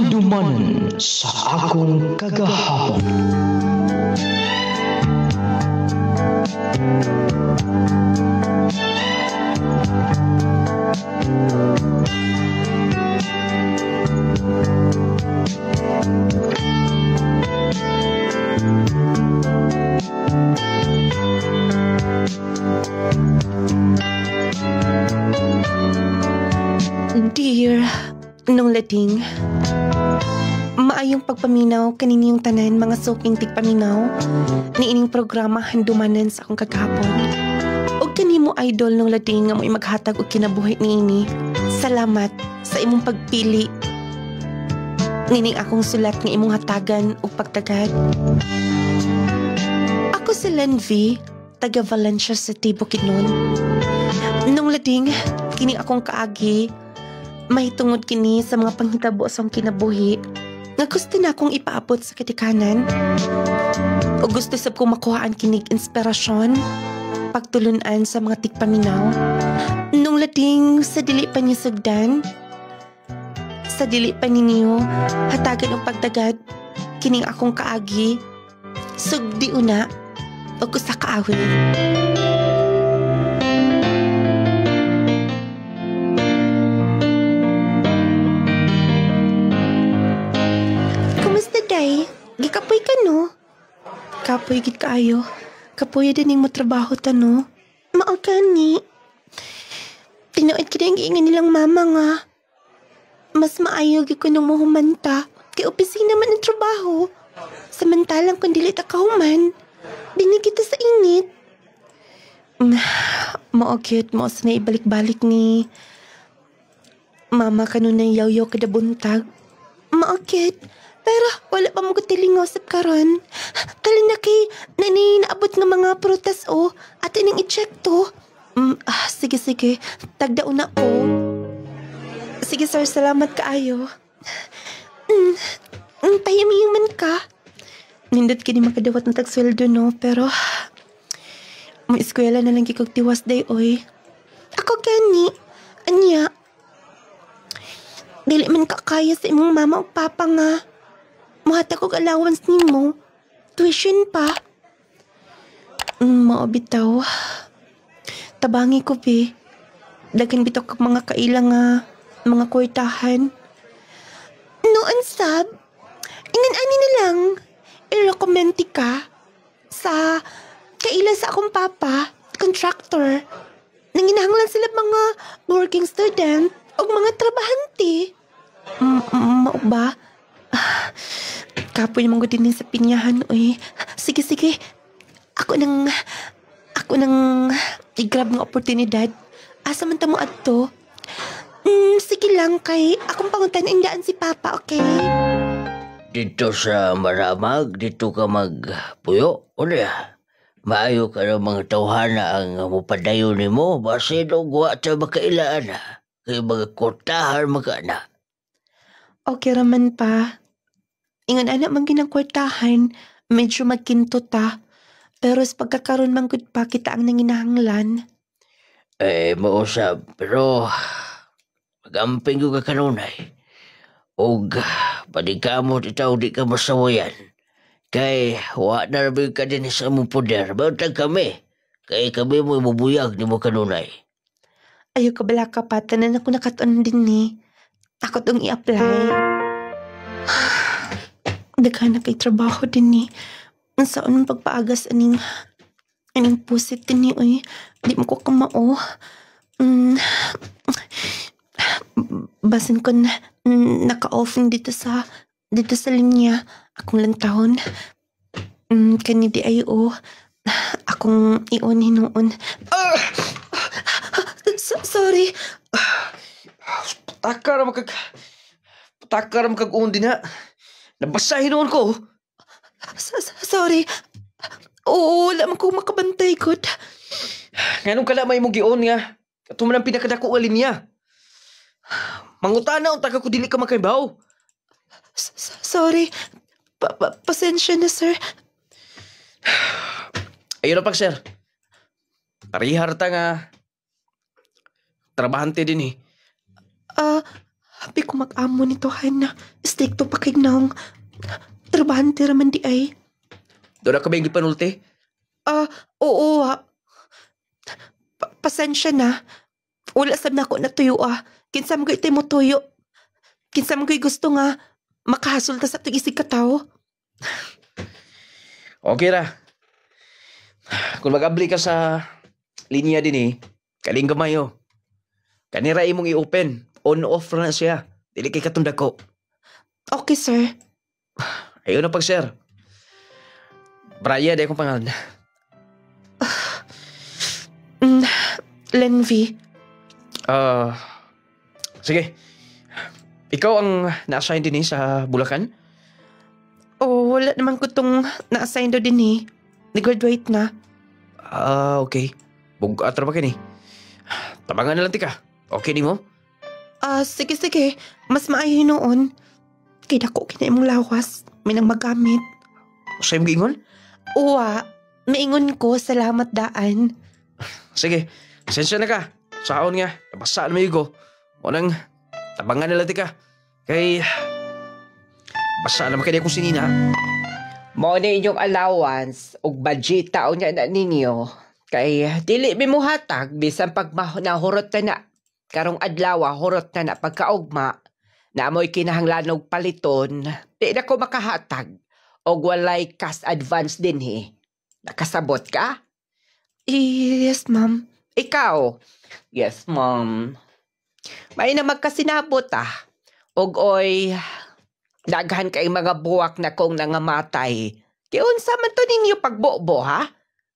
Handumanan sa akong kagahapon. Dear, nung lading, maayong pagpaminaw kaniniyong tanan mga suping tigpaminaw ni ining programa Handumanan sa akong kagahapon. Og kanimo idol nung lading nga mo'y maghatag og kinabuhi niini. Salamat sa imong pagpili nining akong sulat nga imong hatagan og pagtagad. Ako si Lenvi, taga Valencia City, Bukidnon. Nung lading, kini akong kaagi may tungod kini sa mga panghitabo sa akong kinabuhi nga gusto na akong ipaabot sa katikanan. O gusto sab kong makuhaan kinig inspirasyon, pagtulunan sa mga tigpaminaw. Nung lading sa dili pa niyo sugdan, sa dili pa ninyo hatagan og pagdagad kining akong kaagi, sugdi una o usa ka awit. Day, gikapoy ka no? Kapoy gid kaayo. Kapoy din mo trabaho ta no? Mao gani. Tinuod kini ang giingan nilang mama nga. Mas maayo gyud ko nung mahumanta kay opisina man ang trabaho. Samantalang kung dili ta kahuman, dinig kita sa init. Mao gyud mo sa naibalik-balik ni mama kanunay yaw-yaw kada buntag. Mao gyud. Pero wala pa mo kutilingaw sa karon. Kalin na kay naabot ng mga prutas o at ining i-check to. Sige. Tagdaon na ko. Sige sir, salamat kaayo. Payamiyaman ka. Nindot kini makadawat ng tagsweldo no, pero may eskwela na lang kikog tiwas day oy. Ako gani. Anya. Dili man kakaya sa imong mama o papa nga. Muhatag og allowance nimo. Tuition pa. Mao bitaw. Tabangi ko be. Daghan bitaw kag mga kaila nga mga kwartahan. Noon sab. Ingan ani na lang. I-recommend ka sa kaila sa akong papa, contractor. Nanginahanglan sila mga working student o mga trabahante. Mao ba? Kapoy naman ko din sa pinyahan, oy. Sige. Ako nang i-grab ng oportunidad. Asa man ta mo adto? Sige lang kay akong panguntan indaan si Papa, okay? Dito sa Maramag, dito ka magpuyo. Ano ya? Maayo ka ng mga tawhana ang mupadayo ni mo. Base no guwa sa makailaan ha. Kaya mga kortahan magana. Okay raman pa. Ingon anak man ginagkwartahan, medyo magkinto ta. Pero sa pagkakaroon man gud pa kita ang nanginahanglan. Mausap. Pero magamping ko ka kanunay. Og padikamot itaw di ka masawayan. Kay wa na rabi ka din sa mong poder. Bautag kami. Kay kami mo ibubuyag ni mo kanunay. Ayaw ka bala ka pa. Tanan ako nakatuan din ni. Ako tong i-apply. Daghan na kay trabaho din ni. Saan pagpaagas aning pusit din ni, oy. Di mo ko kamao. Basin ko naka-off dito sa linya. Akong lantahon. Kani di ayo. Akong ion hinuon. Sorry. Patakar magkag-undi na. Nabasahin noon ko. Sorry. Oo, wala man ko makabantay ko. Nganong kala may mong gion nga. Katuman ang pinakadako alin niya. Mangutana ang taga ko dili ka makaibaw. Sorry. Pasensya na, sir. Ayun na pag, sir. Parihar ta nga. Trabahante din eh. Happy ko mag-amo nito, Hana. Stricto pa kay naong trabahante raman di ay. Doon ako ba yung gipanulti? Oo, pasensya na. Wala sab na ako natuyo, Kinsa mo iti mo tuyo. Kinsa mo gusto nga makahasulta sa itong isig kataw. Okay ra. Kung mag-abli ka sa linya din kaling gamay Kanira imong i-open. On-off ra na siya. Dili kay katunda ko. Okay, sir. Ayaw na pag sir. Brian, di akong pangalan. Lenvy. Sige. Ikaw ang na-assign din sa Bulacan? Wala naman ko itong na-assign daw din Nag-graduate na. Okay. Bugat ra ba kini? Tabangan na lang tika. Okay ni mo? Sige. Mas maayo noon. Kaya dako kina imong lawas. May nang magamit. Sa'yo mo giingon? Uwa, maingon ko, salamat daan. Sige. Sensya na ka. Saon nga. Nabasa na may ko. Unang tabangan na lang tika. Kay basa naman kaya kung sinina. Mao na inyong allowance ug budget taon niya na ninyo. Kay dili mi mo hatag bisan pag nahurot na karong adlaw hurot na pagkaugma na amoy kinahanglan og paliton. Di na ko makahatag og walay cash advance din Nakasabot ka? Yes, ma'am. Ikaw? Yes, ma'am. May na magkasinabot Og oy, daghan kay mga buwak na kong nangamatay. Kiunsa man to ninyo pagbobo,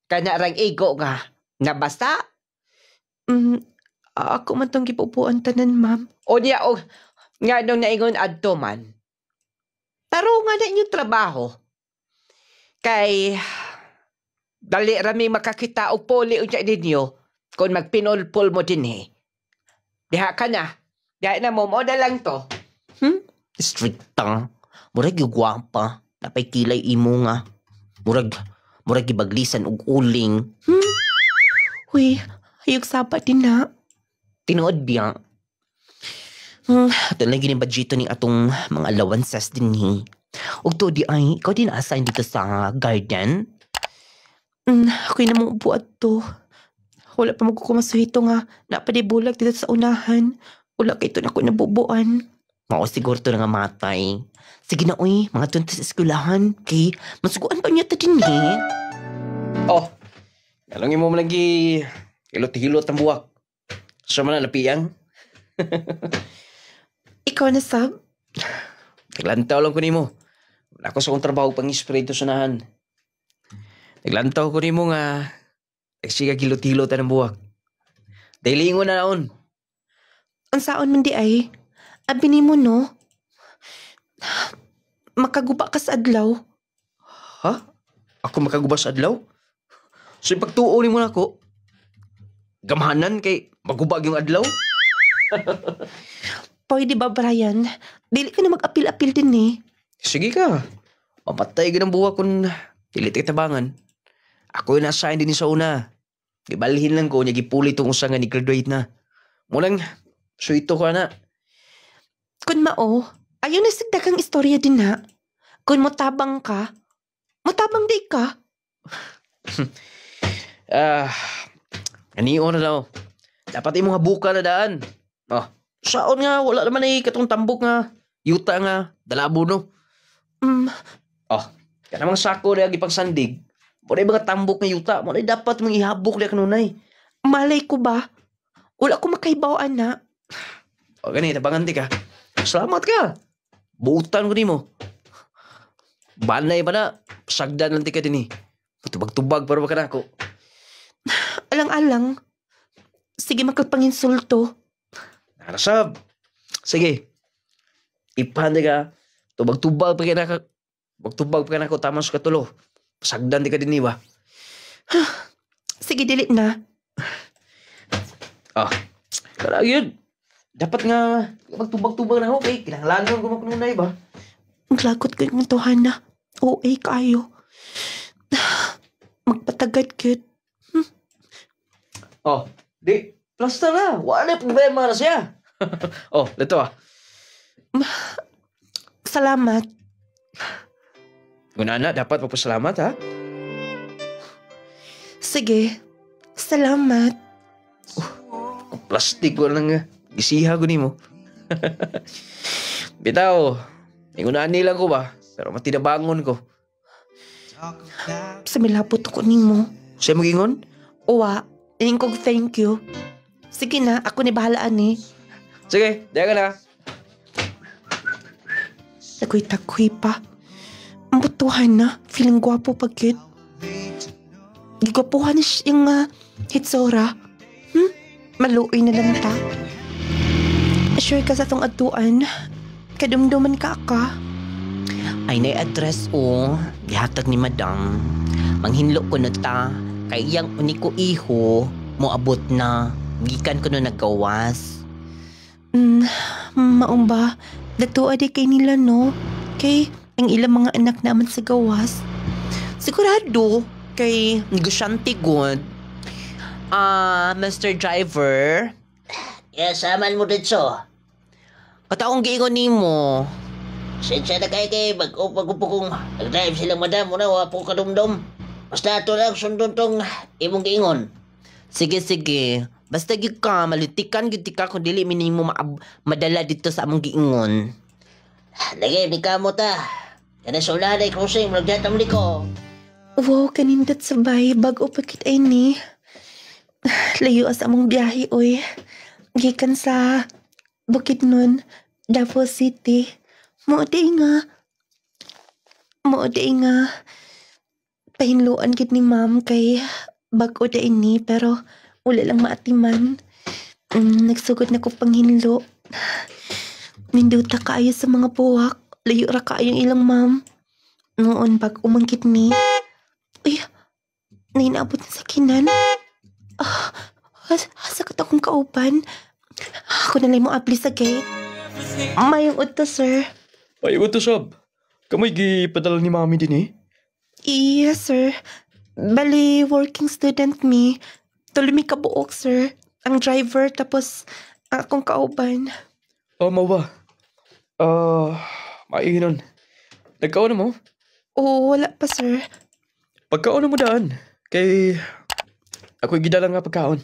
Kana rang igo nga. Nabasa? Ako man tong gipupuan tanan, ma'am. O niya, nga nung naingon adto man. Tarungan na inyong trabaho. Kay, dali rami makakita og poli unya ninyo kung magpinulpul mo din Diha ka na. Diha na mo na lang to. Strictang. Murag yung gwapa. Napay kilay imo nga. Murag ibaglisan og uling. Uy, hayog sapa din na. Tinuod biya. Ito lang ginibadjito ni atong mga allowances din Og to di ay, ikaw din assign dito sa garden? Ako'y namang upuat to. Wala pa magkukumasuhito nga. Napadibulag dito sa unahan. Wala kay ito na ako nabubuan. Mao siguro to nga matay. Sige na oy, mga tunta sa eskulahan. Kay, masuguan pa niya ta din Galangin mo lagi hilot-hilot ang buwak. Sa man na napiyang. Ikaw na, Sab? Naglantaw lang ko nimo. Ako sa kong trabaho pang-spray to sunahan. Naglantaw ko nimo nga siga hilot-hilot ang buwak. Dahil ingon na naon. Ang saon man di ay, abi ni mo no, makaguba ka sa adlaw. Ha? Ako makagubas adlaw? So yung pagtuo ni mo na ako, gamahanan kay magubag yung adlaw? Pwede ba, Brian? Dili ka na mag-apil-apil din Sige ka. Mamatay ka ng buwak kung dili tabangan. Ako yung na-assign din sa una. Gibalhin lang ko, niya gipuli itong usang nga ni-graduate na. Mulang, so ito ka na. Kun mao, ayaw na sigdakang istorya din na. Kun motabang ka, motabang di ka. Ganiyo na daw. Dapat imong habuka na daan. Saon nga, wala naman katong tambok nga. Yuta nga, dalabo no. Kanamang sako na gipang sandig. Muna mga tambok nga yuta. Muna dapat mong ihabok na kanunay. Malay ko ba? Wala ko makaibawaan na. Ganito, tabangan ka. Salamat ka. Buutan ko ni mo. Banay ba na? Sagdan lang ka din Tubag-tubag para baka na ako. Alang-alang. Sige magkapanginsulto. Narasab. Sige. Ipahan ka. Tubag-tubag pa ka na ako. Tubag-tubag pa ka na ako. Tama sa katulo. Sagdan ka din ba? Sige, dilit na. Kaya yun. Dapat nga magtubag-tubag na ako. Okay, kinahanglan ko makununay ba? Ang lagot ko yung tuhan na. OA kayo. Magpatagad kit. Di. Plasta na. Wala na problema na siya. Dito Salamat. Gunana, dapat magpasalamat ha. Sige. Salamat. Plastic ko lang nga. Isiha ko nimo. Bitaw, ingunaan nilang ko ba? Pero matinabangon ko. Sa milapot ko nimo. Siya mag-ingon? Uwa, ining kong thank you. Sige na, ako ni bahalaan eh. Sige, diyan ka na. Takoy-takoy pa. Ang butuhan na, feeling gwapo pagkit. Gigwapuhan na siyang hitsura. Maluoy na lang ta. Sure ka sa tong atuan. Kadumduman ka. Ay nay address o. Gihatag ni madam. Manghinlo ko na ta. Kay iyang uniko iho. Moabot na. Gikan ko no naggawas. Maumba, datuwa di kay nila no. Kay ang ilang mga anak naman sa gawas. Sigurado, kay negosyante good. Mr. Driver, Saman mo dito. kataong giingon nimo. Sensya na kay mag-upo kong nag-drive silang madam. Muna, wapo kadumdum. Basta ito lang sundon tong imong giingon. Sige. Basta gyud ka, malitikan gyud ka kung dili minimo madala dito sa among giingon. Lagi, di ka mo ta. Kana sa ulan ay crossing, magdatam di ko. wow, kanindot sabay, bago pagkit ay ni. Layo as among biyahe, oy. Gikan sa Bukidnon, Davao City. Moode nga. Pahinluan gid ni ma'am kay bag-o da ini pero wala lang maatiman. Nagsugod na ko panghinlo. Ninduta kaayo sa mga buwak. Layo ra kaayong ilang ma'am. Noon pag umangkit ni. Uy, nainaabot na sa kinan. Sakit akong kauban. Ako na lang mo apli sa gate. Mayong udto, sir. Ay, what sab? Kamay gipadala ni mami din eh. Yes, sir. Bali, working student me. Tuloy mi kabuok, sir. Ang driver, tapos akong kauban. Mo ba? Maihinon. Nagkaon na mo? Wala pa, sir. Pagkaon na mo daan. Kay ako'y gidala nga pagkaon.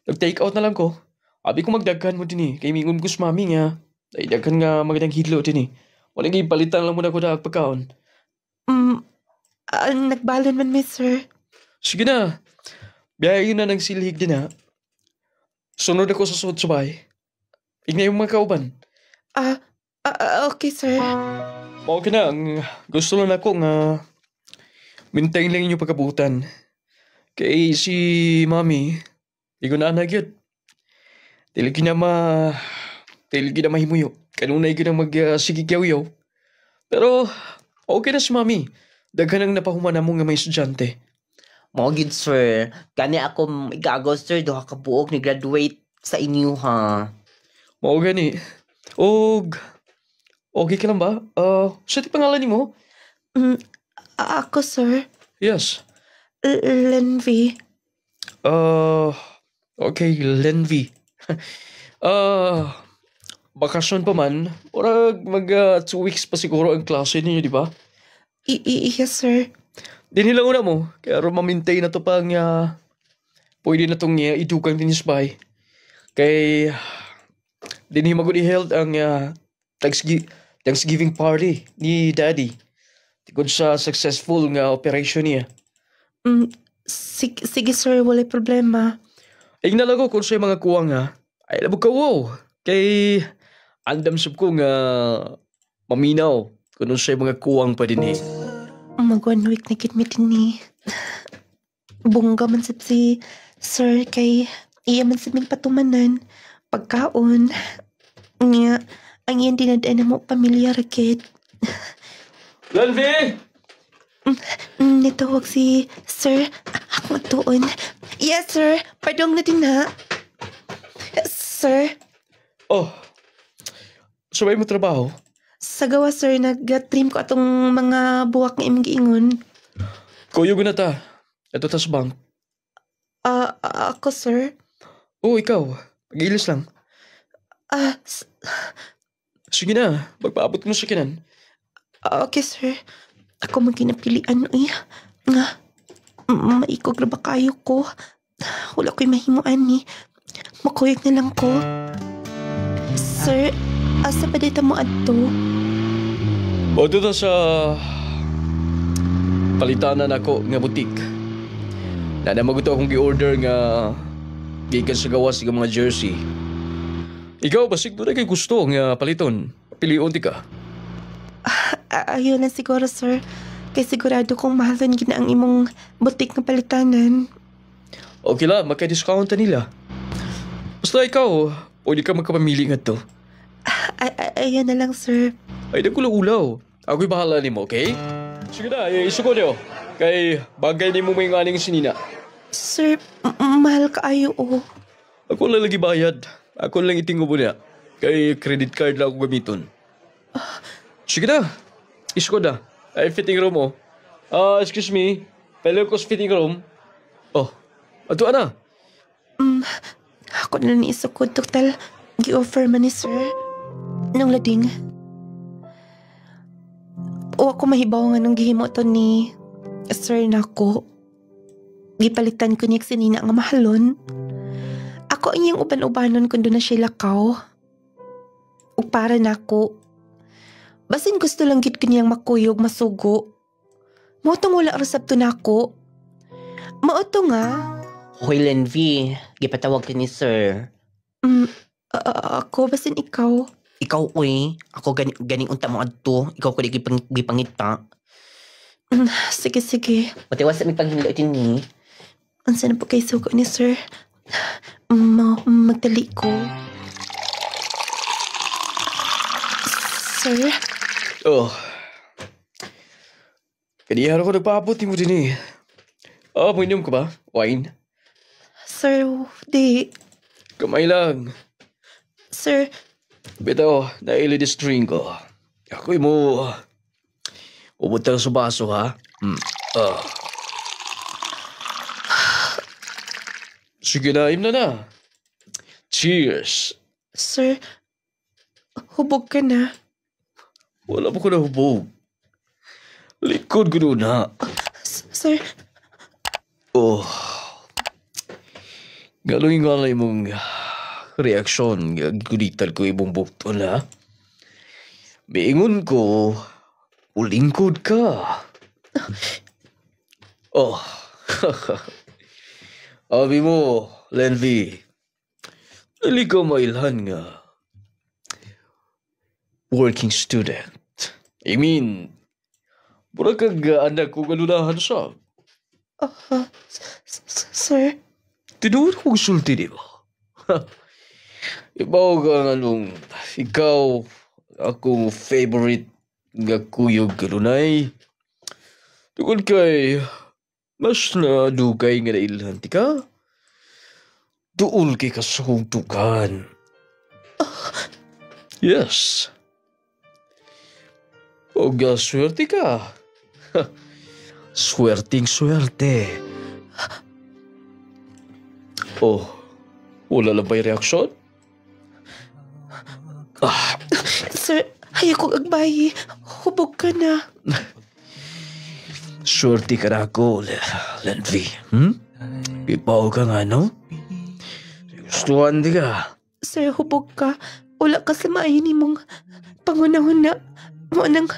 Nag-take out na lang ko. Abi ko magdaghan mo din eh. Kay mingon ko sa mami nga. Ay daghan nga magandang hidlo din eh. Walang ipalitan lang muna ko na pagkaon. Nagbalon man mi, sir. Sige na. Biyahe na ng silhig din ha. Sunod ako sa suot subay. Ignay yung mga kauban. Okay, sir. Okay na. Ang gusto lang ako nga mintayin lang inyong pagkabutan. Kay si mami, di ko na anak yun. Dili na mahimuyo. Kanunay ko na magsigigyaw-yaw. Pero okay na si mami. Daghan ang napahuman na mo nga may estudyante. Mo gid sir. Kani ako igagaw sir duha ka buok ni graduate sa inyo ha. Mao gani. Og okay ka lang ba? Sa ti pangalan nimo? Ako, sir. Yes. Lenvy. Okay, Lenvy. Bakasyon pa man. Orag mag 2 weeks pa siguro ang klase ninyo, di ba? Yes, sir. Di nila una mo. Kaya ro mamintay na to pang pwede na tong idukang tinisbay. Kay din magud i-held ang Thanksgiving party ni Daddy. Tikod sa successful nga operation niya. Sige, sir. Wala problema. Ay nalago kung sa'yo mga kuwang ha. Ay labog ka wow. Kay andam sab ko nga maminaw kung sa'yo mga kuwang pa din eh. Mag 1 week na gid mi dinhi. Bungga man sab si sir kay iya man sa mig patumanan. Pagkaon. Nga, ang iyan dinadaan na mo pamilya rakit. Lenvy! Nitawag si sir. Ako tuon. Yes, sir. Padong na din na. Sir, Oh, sabay mo trabaho? sa gawa, sir, nag-trim ko atong mga buwak ng imong giingon. Kuyo na ta. Ito ta sa bank. Ako, sir. Oo, ikaw. Pag-ilis lang. Sige na, magpaabot mo sa kinan. Okay, sir. Ako maginapilian, uy. Nga, maikog na ba kayo ko? Wala ko'y mahimuan ni. Makuyag na lang ko. Sir, asa pa dito mo adto? O doon sa palitanan ako nga butik. Nanamaguto akong gi-order nga gikan sa gawas ng mga jersey. Ikaw, basig doon na kay gusto nga paliton. Piliun di ka. Ayun na siguro, sir. Kay sigurado kong mahalon gina ang imong butik ng palitanan. Okay lang, magka-discount nila. Basta ikaw, pwede ka magkapamili nga to. Ayun na lang, sir. Ay, nagkulaulaw. Ako'y bahala ni mo, okay? Sige na, isuko niyo. Kay bagay ni mo may nganing sinina. Sir, mahal ka ayo, oh. Ako lang lagi bayad. Ako lang itingo mo niya. Kay credit card lang ako gamiton. Sige na. Isuko na. Ay, fitting room, oh. Excuse me. Pwede ko sa fitting room. Oh, ato na. Ako na lang isukod, total. Gi-offer man ni sir. Nung lading. O ako mahibaw nga nung gihimo to ni sir nako. Gipalitan ko niya sinina nga mahalon. Ako ang iyang uban-ubanon kung doon na siya lakaw. O para nako. Basin gusto lang gid ko niyang makuyog, masugo. Mautong wala resepto nako. Mauto nga. Hoy, Lenvy, gipatawag ka ni sir. Ako, basin ikaw. Ikaw, uy. Ako ganing unta mo adto. Ikaw ko di gipangita. Sige. Matiwas sa may panghinlo ito ni. Ansa na po kay suko ni sir? Magdali ko. Sir? Oh. Kaniyara ko nagpaabot mo din eh. Mainom ka ba? Wine? Sir, di. Kamay lang. Sir, Bitaw, naili this drink ko. Ako'y mo... Ubutang sa baso, ha? Sige na, im na. Cheers. sir, hubog ka na. Wala po ko na hubog. Likod ko na. Sir, Oh. Galoy nga lang mong reaksyon. Gulitan ko ibong bukto na. Biingon ko, ulingkod ka. Oh. Abi mo, Lenvy. Dali ka mailhan nga. Working student. I mean, mura kag anak ko galunahan sa. sir, Tinuod kong sulti, di ba? Ibaw ka nga nung ikaw, akong favorite nga kuyog kalunay. Tungkol kay, mas na dugay nga nailhan, ka? Tuol kay kasakong tukan. Yes. O swerte ka. Swerting swerte. Oh, wala lang ba'y reaksyon? sir, ayaw kong agbayi. Hubog ka na. Swerte ka na ako, Lenvy. Ipaw ka nga, no? Gustuhan di ka. Sir, hubog ka. Wala ka sa maayin mong pangunahon na. Mo nang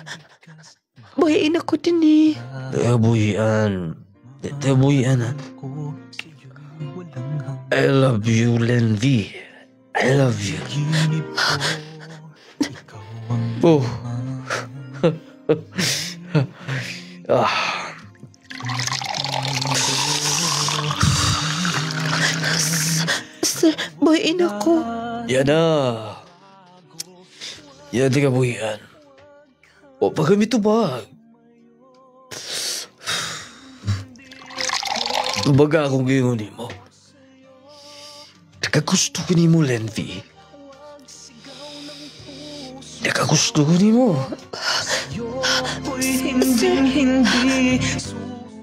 buhayin ako din eh. Tabuyan. Tabuyan, ha? I love you, Lenvy. I love you. Oh. Sir, buhayin ako. Yan na. Yan di ka buhian. O, pagamit ito ba? Baga akong gingunin mo. Nakagusto ko ni mo, Lenvy. Nakagusto ko ni mo. Sir,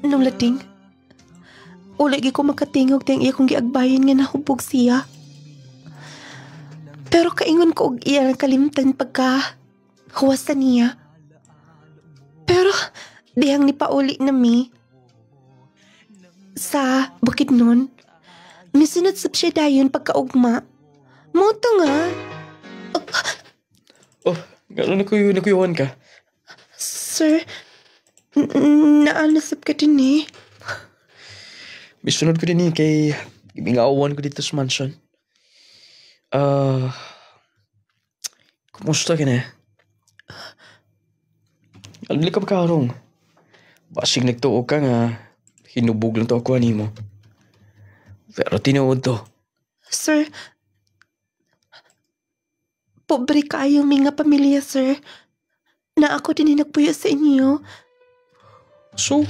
nung lating, ulagi ko makatingog tayong iya kong giagbayan nga nahubog siya. Pero kaingon ko og iya kalimtan pagka huwasan niya. Pero dihang ni pauli na mi sa Bukidnon, misunod sab siya dayon pagkaugma. Moto nga. Oh, gano'n nakuyuhan ka? Sir, naalasap ka din eh. Misunod ko din kay ibingawan ko dito sa mansion. Kumusta ka na? Alili ka magkarong. Basig nagtuo ka nga, hinubog lang to ako animo. Pero tinuod to. Sir, pobre kayo mga pamilya, sir. Na ako din nagpuyo sa inyo. So,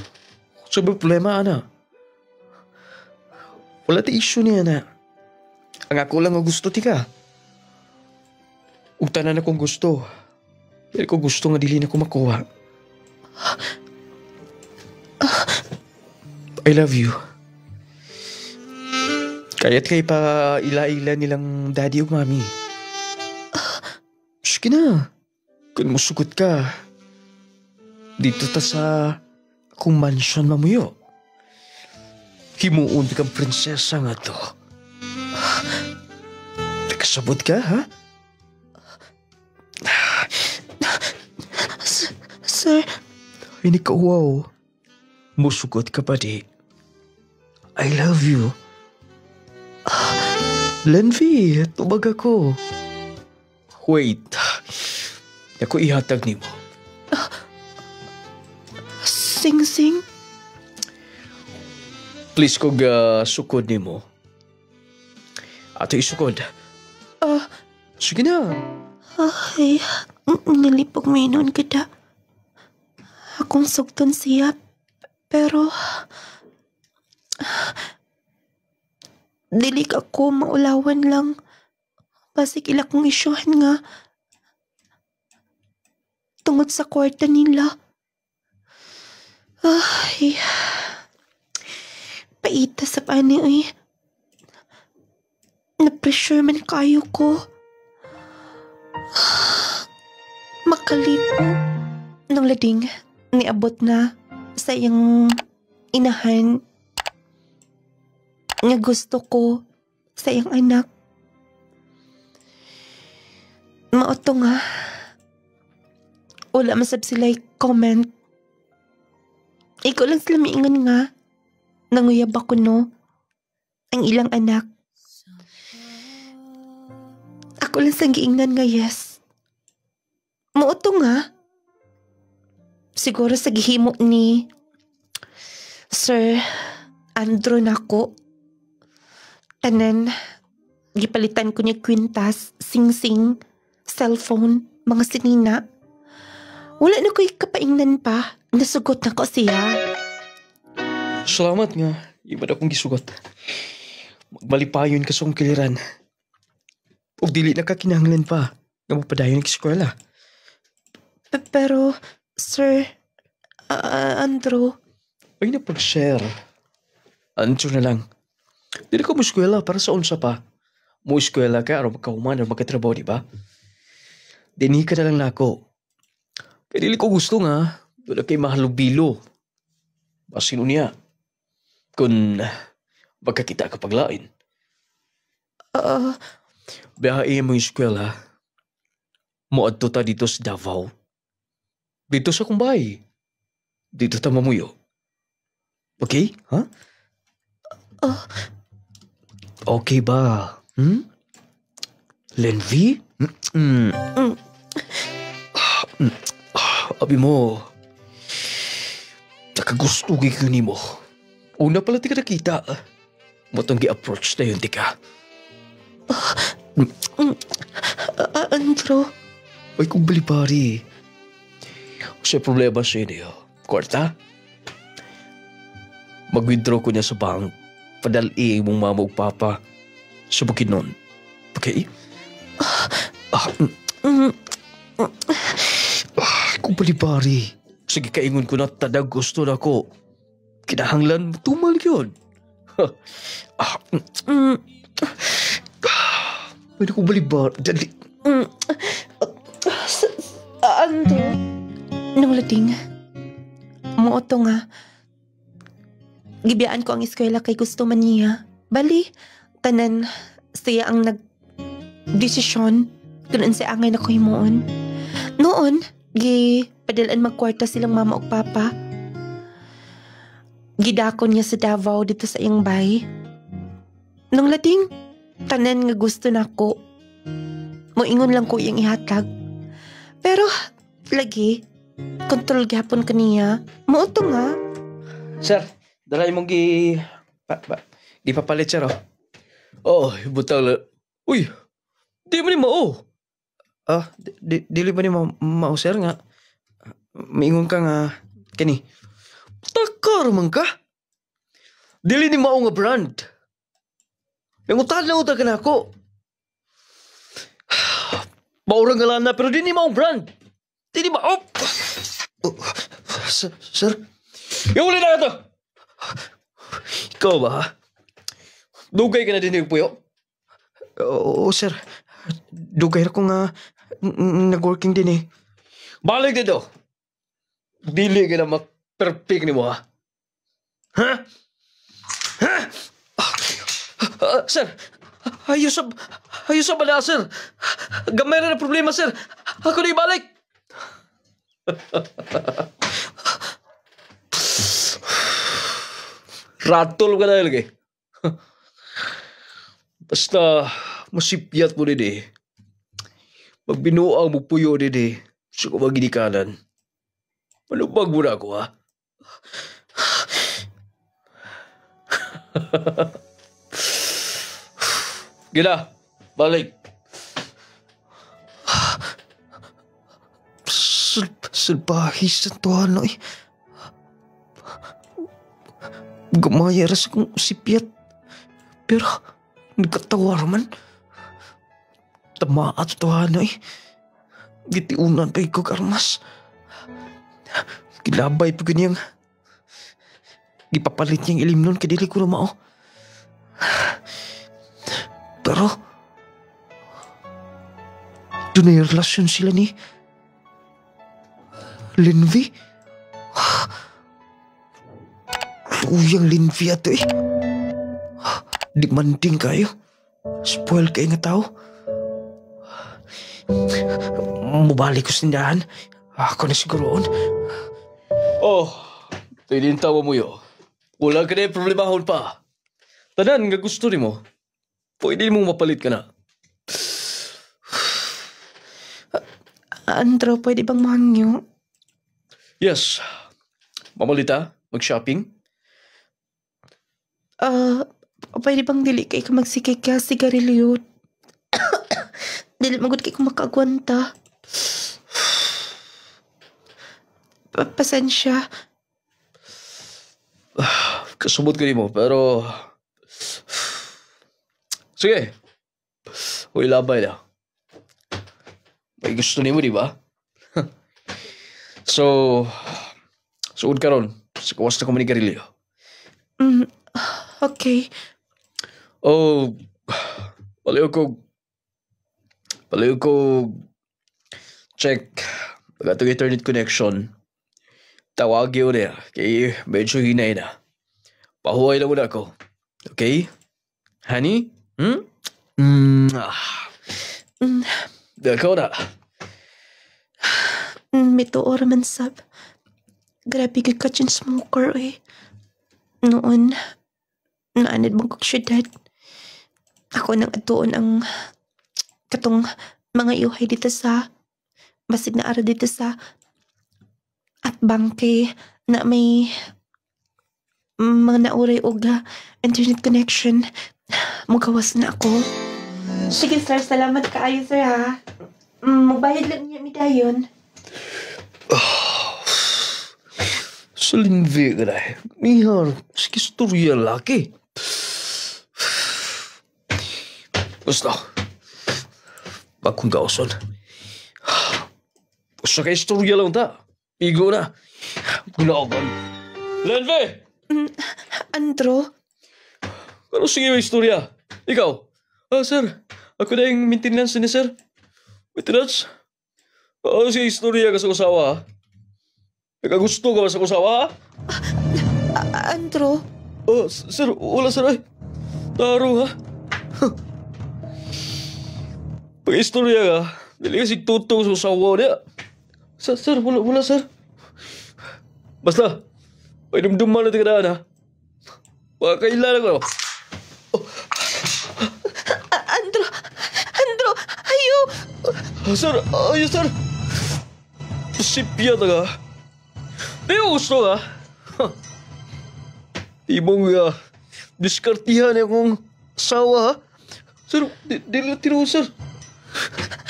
sabi problema, ana? Wala ti issue niya na. Ang ako lang ang gusto ti ka. Ug tanan akong gusto. Pero ko gusto nga dili na ko makuha. I love you. Kaya't kay pa ila-ila nilang daddy ug mami. Sige na. Kung musugot ka, dito ta sa akong mansion mamuyo. Himuon kang prinsesa nga to. Nakasabot ka, ha? Sir, Hindi ka wow. Musugot ka pa di. I love you. Lenvi, tubag ako. Wait. Ako ihatag ni mo. Sing-sing. Please kog sukod ni mo. Ato isukod. Sige na. Ay, nalipog minon kita. Akong sugton siya. Pero, dili ka ko maulawan lang. Basig ila kong isyuhan nga. Tungod sa kwarta nila. Ay, paita sa pani ay. Na-pressure man kayo ko. Makalipo. Nang lading, niabot na sa iyang inahan nga gusto ko sa iyang anak. Maoto nga. Wala masab sila comment. Ikaw lang sila miingon nga. Nanguyab ako no. Ang ilang anak. Ako lang sang giingnan nga yes. Maoto nga. Siguro sa gihimo ni Sir Andrew nako. Tanan, gipalitan ko niya kwintas, sing-sing, cellphone, mga sinina. Wala na ko'y kapaingnan pa. Nasugot na ko siya. Salamat nga. Iba na akong gisugot. Magmalipayon ka sa akong kiliran. O dili na ka kinahanglan pa. Nga mapadayon ng eskwela. Pero, Sir Andrew, Ay na pag-share. Answer na lang. Dili ko mo eskwela para sa unsa pa. Mo eskwela ka aron magkahuman aron magkatrabaho, di ba? Dinhi ka na lang nako. Kaya dili ko gusto nga. Wala kay mahalubilo. Basino niya. Kung magkakita ka paglain. Biyahe mo yung eskwela. Muadto ta dito sa Davao. Dito sa kumbay. Dito ta mamuyo. Okay? Ha? Okay ba? Lenvi? Abi mo. Nakagusto ka ni mo. Una pala tika nakita. Matang gi-approach na yun tika. Andrew, Ay kung balibari. Sa problema siya niyo. Kwarta? Mag-withdraw ko niya sa bank. Padali mong mama o papa sa Bukidnon. Okay? Kung balibari. Sige kaingon ko na tadag gusto na ko. Kinahanglan tumal yun. Pwede ko balibar. Dali. Andro? Nung lading, muuto nga. Gibiyaan ko ang eskwela kay gusto man niya. Bali, tanan siya ang nag-desisyon kung siya angay na ko himuon. Noon, padalaan magkwarta silang mama o papa. Gidakon niya sa Davao dito sa iyang bay. Nung lading, tanan nga gusto na ko. Moingon lang ko iyang ihatag. Pero, lagi, kontrol gapon kaniya. Muuto nga. Sir, dalay mong gipapalit, sir, oh. Oh, butang la. Uy, di mo ni mao. Dili ba ni mao, sir, nga? Maingon ka nga, kani. Takar man ka. Dili ni mao nga brand. Nangutan na uta ka na ako. Maurang nga lana, pero di ni mao brand. Di ni mao. Sir, yung uli na ito. Ikaw ba, ha? Dugay ka na din yung puyo? Oo, sir. Dugay ako nga nag-working din eh. Balik dito. Dili ka na perfect ni mo, ha? Ha? Ha? Sir, ayos sa bala, sir. Gamay na problema, sir. Ako na ibalik. Ratol ka na lagi. Basta masipyat mo din eh. Magbinuang mo puyo din eh. Gusto ko maginikanan. Malubag mo na ako, ha? Gila, balik. Salbahis na to, ano eh. Gamaya ras kong sipyat. Pero, nagkatawar man. Tamaat to, ano eh. Gitiunan kay ko karmas. Gilabay pa ganyang. Gipapalit niyang ilim nun, kadili ko na mao. Pero, doon na yung relasyon sila ni Linvi. Uyang Linvi ato eh. Di manding kayo. Spoil kayo nga tao. Mubalik ko sindahan. Ako na siguroon. Oh, tayo din tawa mo yun. Wala ka na yung problemahon pa. Tanan nga gusto ni mo. Pwede mong mapalit ka na. Andro, pwede bang mahangyo? Yes. Mamalita? Mag-shopping? Pwede bang dili kay ka magsikay ka sigarilyo? Dili magod kay ka makagwanta. Pasensya. Kasubot ko mo, pero... Sige. Huwag labay na. May gusto ni mo, di ba? So, suod ka ron. Sa kawas na komunigarilyo. Okay. Oh, paliw ko check bagatong internet connection. Tawag yun na. Kaya medyo hinay na. Pahuway na muna ako. Okay? Honey? Ikaw na. Mituor man sab. Grabe ka kachin smoker eh. Noon, naanid mong kong syudad. Ako nang atuon ang katong mga iuhay dito sa basig na ara dito sa at bangke na may mga nauray og internet connection. Mugawas na ako. Sige sir, salamat kaayo sir ha. Magbayad lang niya midayon. Sa Linvi ka na eh. Mihar, sige storya laki. Basta, bagong kauson. Basta ka istorya lang ta. Igo na. Gunaogan. Linvi! Andro? Ano sige yung istorya? Ikaw? Sir, Ako na yung maintenance ni sir. Maintenance? Ano siya istorya ka sa usawa, ha? Nakagusto ka ba sa usawa, ha? Andrew, Oh, sir, wala sir ay. Taro, ha? Pag-istorya ka, dili kasi tutong sa usawa niya. Sir, wala, sir. Basta, may dumduman na tingnan, ha? Kailangan ko. Andrew, ayo. Sir, ayos, sir. Sipya na ka. Di ko gusto, ha? Ibong diskartihan akong asawa, ha? Sir, di lang tiro, sir.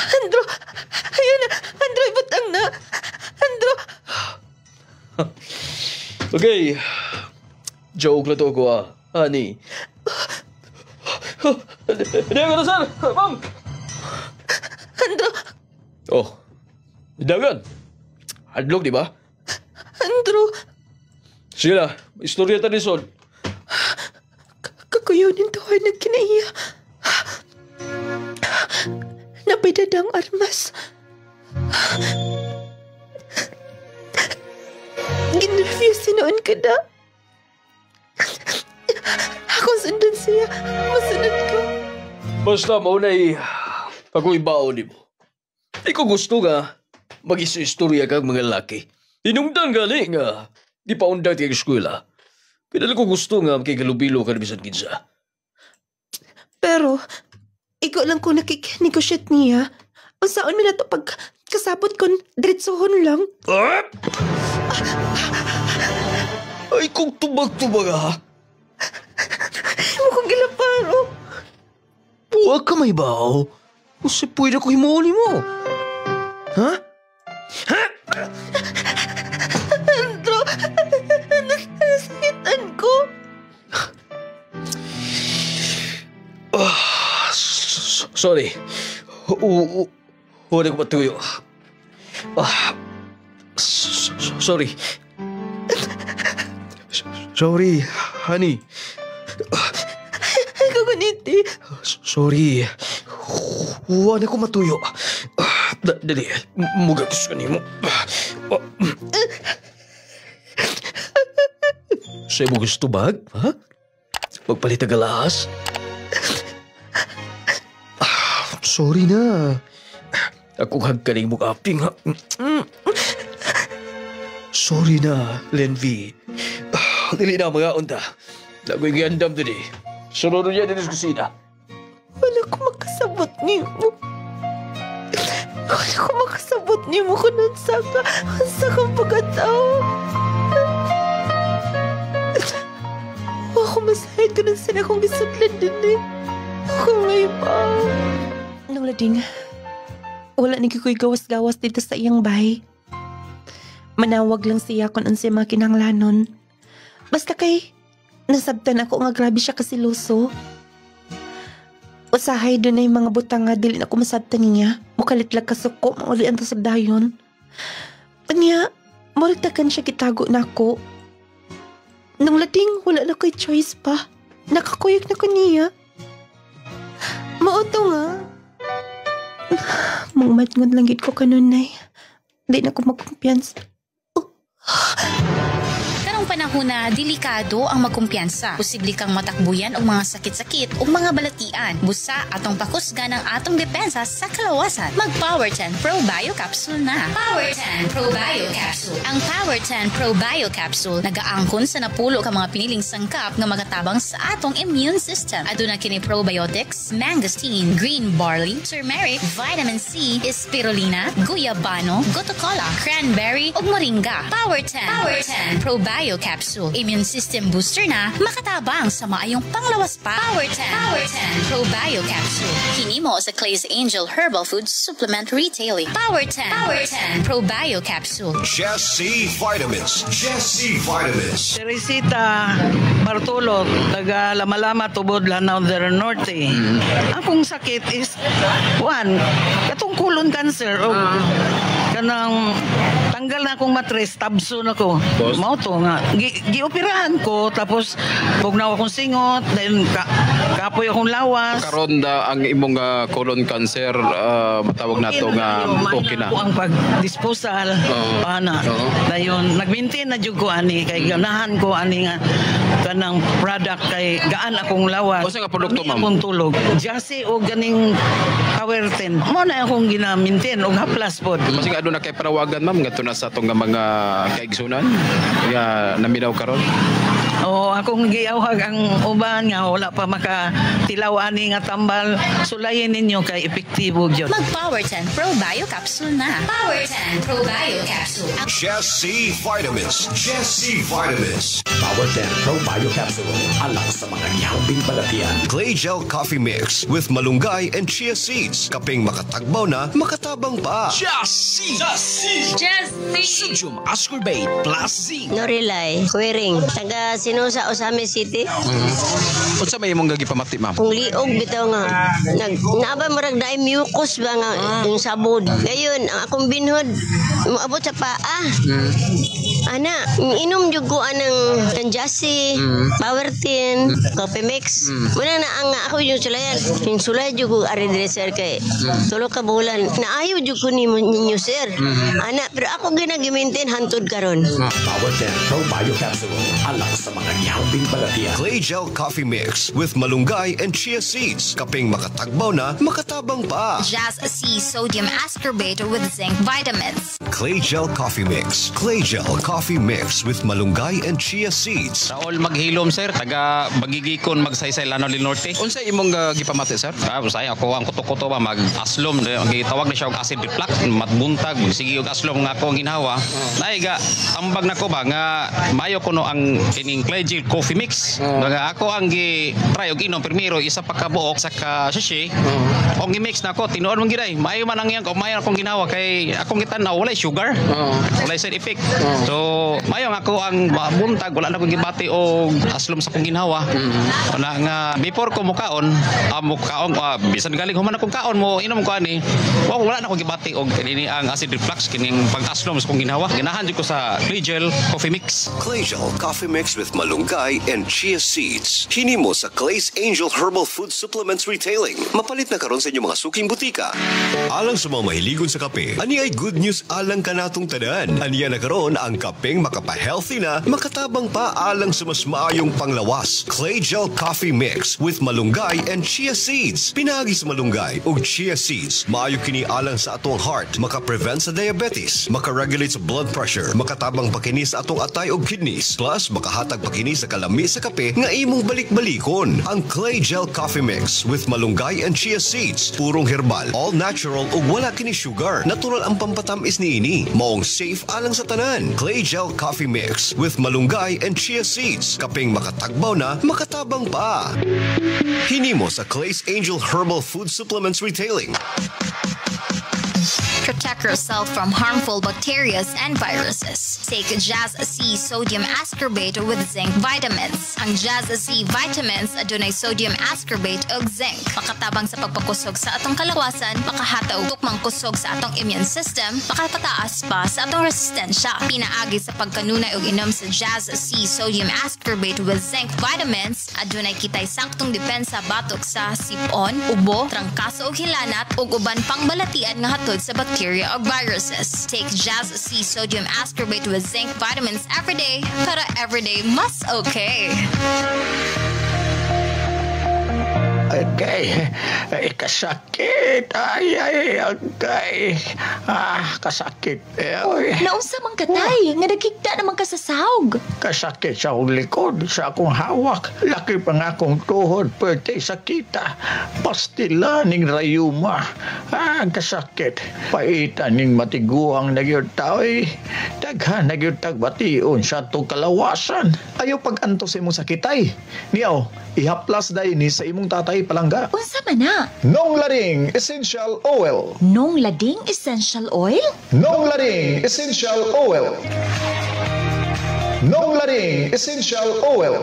Andrew, ayun na. Andrew, ibutang na. Andrew. Okay. Joke lang to ako, ha? Honey. Hindi ako na, sir. Ma'am. Andrew, Oh. Dagan. Hadlok, di ba? Andrew. Sige na. Istorya ta ni Son. Kakuyunin to ay nagkinaiya. Napidadang armas. Ginrefuse noon ka na. Ako sundan siya. Masunod ko. Basta maunay ako'y baon mo. Di ko gusto nga mag-istorya kang mga laki. Tinungdan gali nga di pa undan kay eskwela. Kaya ko gusto nga makigalubilo ka na bisan kinsa. Pero, ikaw lang ko nakik-negotiate niya. O saan mo na ito pag kasabot kon diretsohon lang? Ah! Ay, kung tubag-tubag, ha? Mo kong gilaparo. Huwag ka may bao. Kasi pwede ko himuhuli mo. Ha? Ha? Andrew, nasakitan ko. Sorry. Huwag ko matuyo. Sorry. Sorry, honey. Ikaw ganiti. Sorry. Huwag ko matuyo. Dali, mugatos ka niyo mo. Sa'yo mo gusto bag? Ha? Magpalit ang galahas? Sorry na. Ako hagkaling mong acting, ha? Sorry na, Lenvy. Dili na mga unta. Nagoy gandam din eh. Sunod niya din sa kusina. Wala ko makasabot niyo. Wala ko makasabot niyo mo kung nansa kang pagkatao. Ako masahid ko ng sana kong gisudlan din eh. Ako may pa. Nang lading, wala ni ko'y gawas-gawas dito sa iyang bahay. Manawag lang siya kung ansa mga kinanglanon. Basta kay, nasabtan ako nga grabe siya kasiluso. Usahay doon ay mga butang nga dili na ko masabtan niya. Mukalitlag kasuko, mauli ang tasagdayon. Kanya, maragtagan siya kitago na ako. Nang lading, wala na ko'y choice pa. Nakakuyog na ko niya. Mauto nga. Mangmatngon lang gid ko kanunay. Di na ko magkumpiyansa. Karong panahon na delikado ang magkumpiyansa. Posible kang matakbuyan og mga sakit-sakit o mga balatian. Busa atong pakusgan ang atong depensa sa kalawasan. Mag Power 10 Pro Bio Capsule na. Power 10 Pro Bio Capsule. Ang Power 10 Pro Bio Capsule nagaangkon sa napulo ka mga piniling sangkap nga magatabang sa atong immune system. Aduna kini probiotics, mangosteen, green barley, turmeric, vitamin C, spirulina, guyabano, gotocola, cranberry ug moringa. Power 10 Pro Bio Capsule. Immune system booster na makatabang sa maayong panglawas pa. Power 10 Pro Bio Capsule. Hinimo sa Clay's Angel Herbal Food Supplement Retailing. Power 10 Pro Bio Capsule. Just C Vitamins. Just C Vitamins. Teresita Bartolo, taga Lama-Lama, Tubod, Lanao del Norte. Akong sakit is, one, katong colon cancer o kanang tanggal na akong matres, tabso na ko. Mao to nga gioperahan ko tapos pugnaw akong singot, then kapoy akong lawas. Karon da ang imong colon cancer matawag nato nga okay na. Ako ang pag-disposal ana. Dayon nag-maintain na jud ko ani kay ganahan ko ani nga kanang product kay gaan akong lawas. Unsa nga produkto ma'am? Akong tulog. Jasi o ganing Power 10. Mo na akong gina-maintain og haplas pod. Kasi nga na kay panawagan ma'am ngadto na sa atong mga kaigsunan nga naminaw karon. Akong giyawhag ang uban nga wala pa makatilaw ani nga tambal. Sulayin ninyo kay epektibo gyud. Mag-Power 10 Pro Bio Capsule na. Power 10 Pro Bio Capsule. Just C Vitamins. Just C Vitamins. Power 10 Pro Bio Capsule. Alang sa mga gihambing balatian. Clay Gel Coffee Mix with malunggay and chia seeds. Kaping makatagbaw na, makatabang pa. Just C! Sodium ascorbate plus zinc. Norilay, Quering, taga Sinusa, Osame City. Unsa may imong gagipamati ma'am? Kung liog bitaw nga, naaba marag daay mucus ba nga yung sabod. Gayon, ang akong binhod, maabot sa paa. Ana, inom jud ko anang Kanjasi, Power 10, Coffee Mix. Muna na ang ako yung sulayan. Yung sulay jud ko ari dire sir kay tulo ka bulan. Naayo jud ko ninyo sir. Ana, pero ako gina-maintain hantod karon. Power 10 Pro Bio Capsule. Alang sa mga gihambing balatian. Clay Gel Coffee Mix with malunggay and chia seeds. Kaping makatagbaw na, makatabang pa. Jazz C Sodium Ascorbate with Zinc Vitamins. Clay Gel Coffee Mix. Clay Gel Coffee Mix with malunggay and chia seeds. Raul maghilom sir, taga Bagigikon magsaysay Lanao del Norte. Unsa imong gipamati sir? Usay ako ang kuto-kuto ba mag-aslom, gitawag na siya og acid reflux, matbuntag, sige og aslom nga ako ang ginhawa. Naiga ambag nako ba nga mayo kuno ang kining Clay Gel Coffee Mix. Nga ako ang gi-try og inom primero isa pa ka buok sa ka sachet. Og gi-mix nako tinuod man giday. Mayo man ang iyang mayo akong ginawa kay akong gitan-aw walay sugar. Walay side effect. So mayo nga ako ang buntag wala na ko gibati og aslom sa kong ginhawa. Ana nga before ko mukaon, bisan galing human akong kaon mo inom ko ani. Wala na ko gibati og kini ang acid reflux kining pag-aslom sa kong ginhawa. Ganahan jud ko sa Clay Gel Coffee Mix. Clay Gel Coffee Mix with malunggay and chia seeds. Hinimo sa Clay's Angel Herbal Food Supplements Retailing. Mapalit na karon sa inyong mga suking butika. Alang sa mga mahiligon sa kape, ani ay good news alang kanatong tanan. Aniya na karon ang kapeng makapa-healthy na, makatabang pa alang sa mas maayong panglawas. Clay Gel Coffee Mix with malunggay and chia seeds. Pinagi sa malunggay ug chia seeds. Maayo kini alang sa atong heart, maka-prevent sa diabetes, maka-regulate sa blood pressure, makatabang pa kini sa atong atay ug kidneys. Plus, makahatag pa kini sa kalami sa kape nga imong balik-balikon. Ang Clay Gel Coffee Mix with malunggay and chia seeds. Purong herbal, all natural ug wala kini sugar. Natural ang pampatamis niini. Maong safe alang sa tanan. Clay Gel Coffee Mix with malunggay and chia seeds. Kaping makatagbaw na, makatabang pa. Hinimo sa Clay's Angel Herbal Food Supplements Retailing. Protect yourself from harmful bacteria and viruses. Take Jazz C Sodium Ascorbate with Zinc Vitamins. Ang Jazz C Vitamins adunay sodium ascorbate ug zinc. Makatabang sa pagpakusog sa atong kalawasan, makahataw tukmang kusog sa atong immune system, makapataas pa sa atong resistensya. Pinaagi sa pagkanunay ug inom sa Jazz C Sodium Ascorbate with Zinc Vitamins, adunay kitay saktong depensa batok sa sipon, ubo, trangkaso ug hilanat ug uban pang balatian nga hatod sa bacteria or viruses. Take Jazz C Sodium Ascorbate with Zinc Vitamins every day para everyday mas okay. Agay, kasakit. Ay, agay. Kasakit. Naunsa man katay, nga nagkigda naman ka sa sahog. Kasakit sa akong likod, sa akong hawak. Laki pa nga akong tuhod, pwede sakita. Pastila ning rayuma. Kasakit. Paitan ning matiguang nagyod tao'y. Daghan nagyod tagbation sa itong kalawasan. Ayaw pag-antos imong sakitay. Niyaw, ihaplas dahi ni sa imong tatay palangga. Unsa man na? Nong Lading Essential Oil. Nong Lading Essential Oil? Nong Lading Essential Oil. Nong Lading Essential Oil.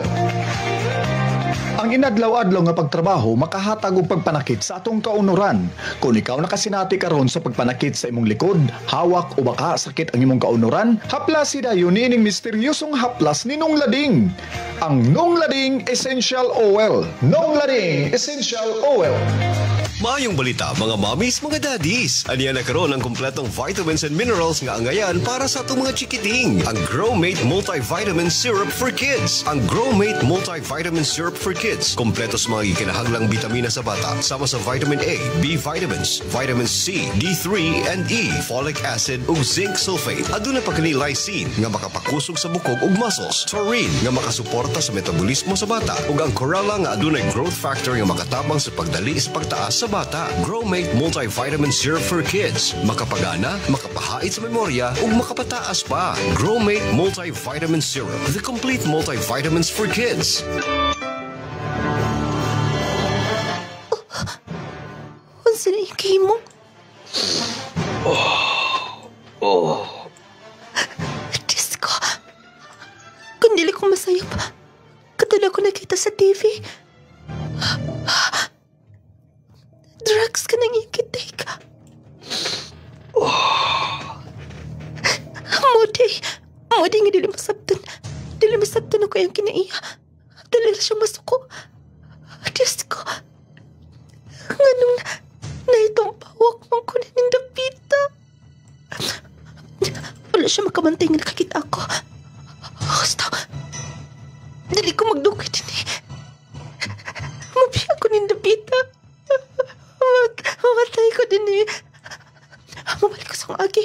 Ang inadlaw-adlaw nga pagtrabaho makahatag og pagpanakit sa atong kaunuran. Kung ikaw nakasinati karon sa pagpanakit sa imong likod, hawak o baka sakit ang imong kaunuran, haplas dayon niining misteryosong haplas ni Nong Lading. Ang Nong Lading Essential Oil. Nong Lading Essential Oil. Maayong balita mga mommies, mga daddies. Aniya na karon ang kompletong vitamins and minerals nga angayan para sa atong mga chikiting. Ang Growmate Multivitamin Syrup for Kids. Ang Growmate Multivitamin Syrup for Kids. Kompleto sa mga ikinahanglang bitamina sa bata. Sama sa vitamin A, B vitamins, vitamin C, D3 and E, folic acid ug zinc sulfate. Aduna pa kini lysine nga makapakusog sa bukog ug muscles. Taurine nga makasuporta sa metabolismo sa bata. Ug ang chlorella nga adunay growth factor nga makatabang sa pagdali sa pagtaas sa bata. Growmate Multivitamin Syrup for Kids. Makapagana, makapahait sa memorya, ug makapataas pa. Growmate Multivitamin Syrup. The complete multivitamins for kids. Unsa na yung kimo? Diyos ko. Kung dili ko masayop, katulad ko nakita sa TV. Drugs ka nang ikitay ka. Modi nga dili masabtan. Dili masabtan ako yung kinaiya. Dili na siya masuko. Diyos ko. Nganong na itong pawak mong kunin ng dapita. Wala siya makamantay nga nakakita ako. Basta, dili ko magdukit din eh. Mabiya ko ng dapita. Mamatay ko din eh. Mabalik ko sa akong agi.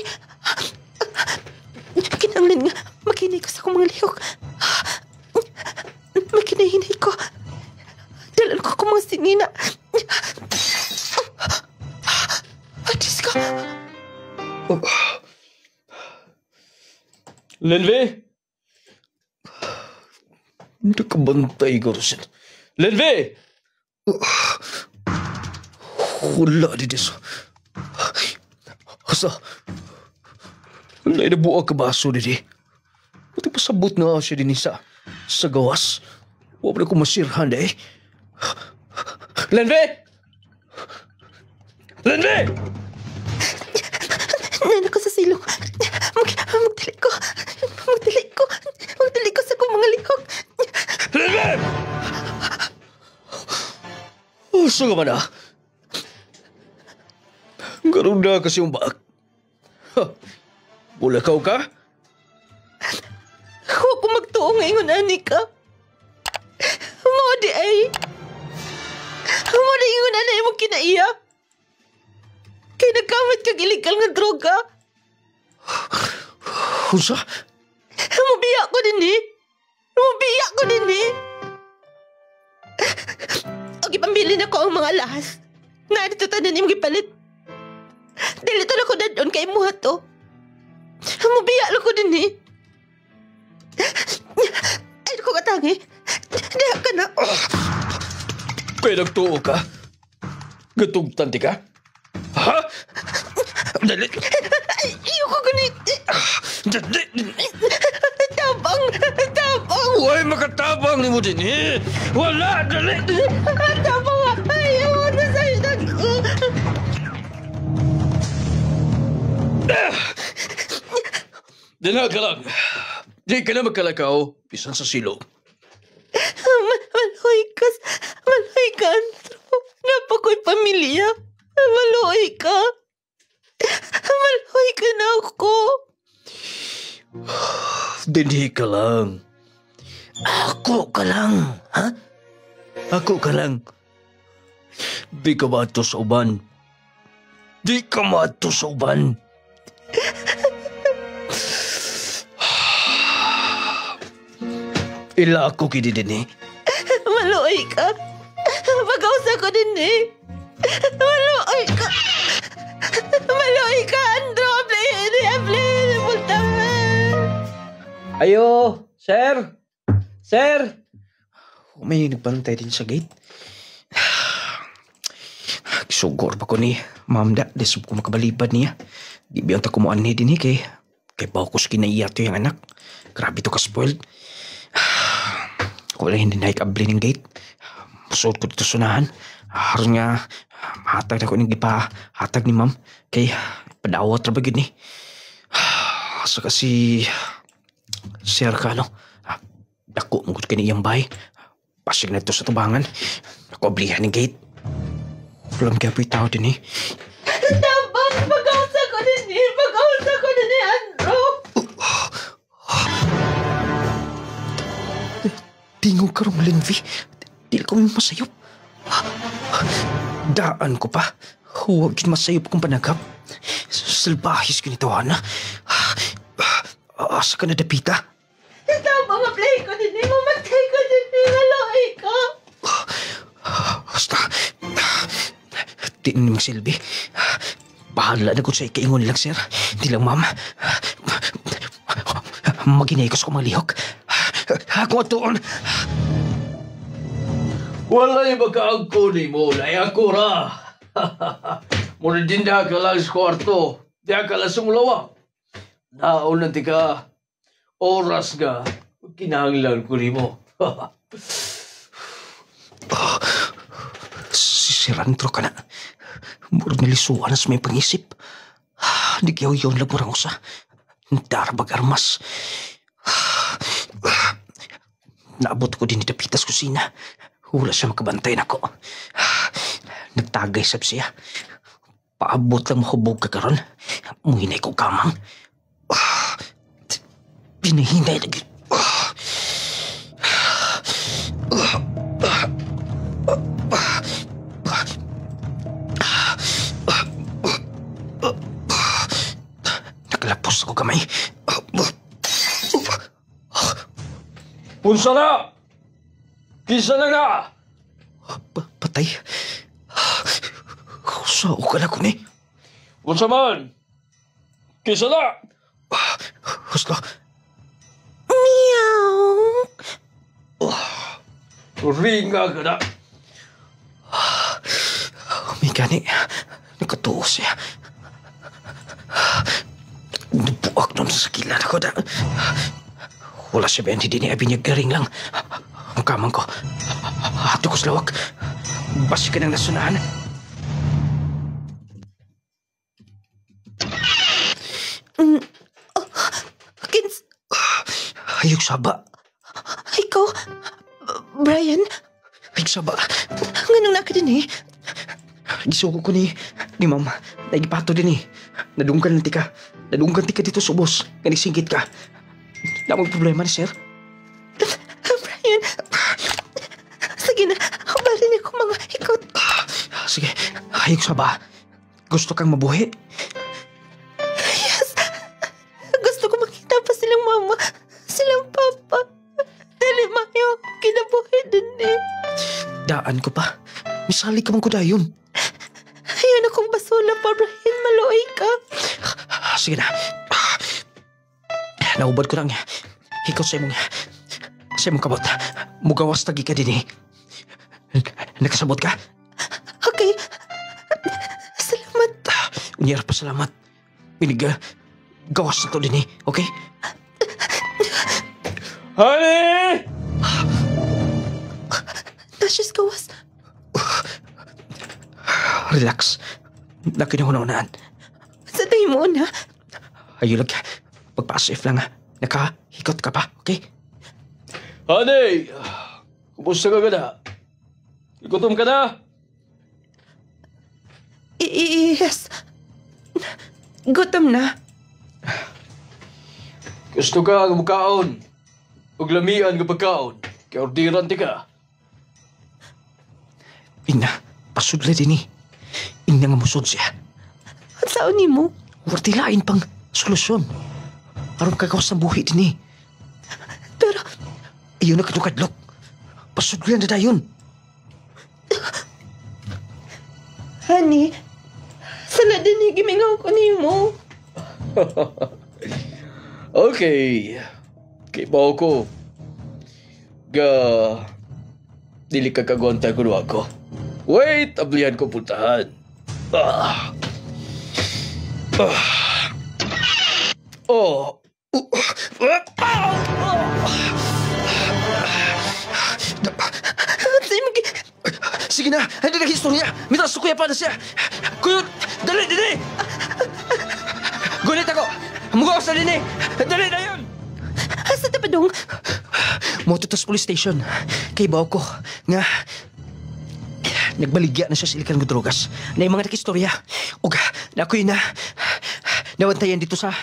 Kinanglan nga, makinay ko sa akong mga lihok. Makinahinay ko. Dalan ko akong mga sinina. Diyos ko. Lenve! Nakabantay ko rin. Lenve! Wala di deso. Asa? Wala na buwag ka baso di. Buti pasabot na siya din sa gawas. Wala ko masirhan di. Lenve! Lenve! Nana ko sa silong. Magdali ko sa kong mga lihok. Lenve! Asa ka man na? Karoon na kasi yung baak. Bulakaw ka? Huwag ko magtuong ngayon, Anika. Modi ay. Modi ingon anay mo kinaiya. Kaya nagkamit kag illegal nga droga. Unsa? Mabiya ko din eh. Og ipambili na ko ang mga lahas. Na dito tanan yung gipalit. Dili to na ko dadon kay muha to. Mabiya lang ko din eh. Ay, ko katangi. Diha ka na. Kaya nagtuo ka? Gatugtanti ka? Ha? Dali. Ay, ayoko ganit. Dali. Tabang. Huwag makatabang ni mo din eh. Wala, dali. Tabang. Ayaw na sa'yo na ko. Dina ka lang. Di ka na magkalakaw, bisan sa silo. Maloy ka, Andrew. Napako'y pamilya. Maloy ka. Maloy ka na ako. Dinhi ka lang. Ako ka lang, ha? Ako ka lang. Di ka maato sa uban. Ila ako kini din eh. Maloy ka. Pag-ausa ko din eh. Maloy ka. Andrew. Play. Bultaman. Ayo, sir. May nagbantay din sa gate. Sugor pa ko ni Ma'am da. Desub ko makabalibad niya. Di biyang ta kumuan ni din eh. Kay bakos kinaiya to yung anak. Grabe to ka-spoiled. Kung wala hindi naikabli ng gate, Suot ko dito sunahan. Haron nga, mahatag na ko ng hatag ni ma'am. Kay, padawat ra ba gid ni. Asa kasi, Sir ka, no? Dako mo ka niyang bay. Pasig na ito sa tubangan. Ako ablihan ng gate. Walang gapoy tao din eh. Tabang! Pag-ausa ko din eh! Pag-ausa ko din eh, Andrew! Tingog ka rong Linvi. Dili ko masayop. Daan ko pa. Huwag yun masayop kong panagap. Salbahis ko nito, Ana. Asa ka na dapita? Tabang! Apply ko din eh! Mamatay ko din eh! Haloy ka! Basta. Di na magsilbi. Bahala na ko sa ikaingon nilang, sir. Di lang, ma'am. Maginay ko sa kumalihok. Ako atoon. Wala'y magkaagko ni mo, ako ra. Muna din na ka lang sa kwarto. Di ka lang sumulawa. Naon nanti ka. Oras nga. Kinahanglan ko ni mo. Sirantro ka na. Murag nalisuan sa may pangisip. Di kayo yun laborang usa. Darabag armas. Naabot ko din ni Dapitas kusina. Wala siya makabantay na ko. Nagtagay sab siya. Paabot lang mahubog ka karon. Muhinay ko kamang. Pinahinay lagi. Nakalapos ako kamay. Punsa na! Kisa na na! Patay? Sao ka na ko ni? Punsa man! Kisa na! Gusto. Meow! Ringa ka na! May gani. Nakatuo siya. Nabuak nun sa sakilan ako na. Wala siya ba hindi ni Abinyag garing lang. Ang kamang ko. Hato ko sa lawak. Basi ka nang nasunahan. Ayok saba. Ikaw? Brian? Ayok saba. Nganong na ka din eh? Gisuko ko ni ma'am. Nagipato din eh. Nadunggan lang tika. Nadunggan tika dito sa ubos. Nanisingkit ka. Namang problema ni sir. Brian, sige na. Habalin ako mga ikot. Sige, ayok sa ba? Gusto kang mabuhi? Yes. Gusto ko makita pa silang mama, silang papa. Dali mayo, kinabuhi din eh. Daan ko pa. Misali ka mong kudayon. Ayun akong basula pa, Brian. Maluoy ka. Sige na. Naubad ko lang. Ikaw sa imong kabot. Mugawas tagi ka din eh. Nakasabot ka? Okay. Salamat. Unyara pa salamat. Biniga. Gawas na to din eh. Okay? Honey! Tashes gawas. Relax. Laki na unaan. Sa tayo mo na. Ayun lang. Pagpa-safe lang ha. Nakahikot ka pa. Okay? Honey! Kumusta ka na? Igutom ka na? Yes. Gutom na. Gusto ka ang makaon. Huwag lamian ka pagkaon. Kaya ordiran ti ka. Ina, pasudla din eh. Ina nga musod siya. At saan ni mo? Wartilain pang solusyon. Aron kagawas ng buhi din eh. Pero, iyon na kadukadlok. Pasudlan na dayon. Honey, sana din gimingaw ko ni mo. Okay. Kibaw ko. Dili ka kagwanta ko ako. Wait, ablihan ko puntahan. Oh. Sige na, hindi na historya. Mitras kuya pa na siya. Kuyot, dali, dali. Gulit ako. Mugaw sa dini. Dali na yun. Asa na ba dong? Moto to sa police station. Kay baw ko nga nagbaligya na siya sa ilikan ng drogas na yung mga nakistorya. Ug na ako'y nawantayan dito sa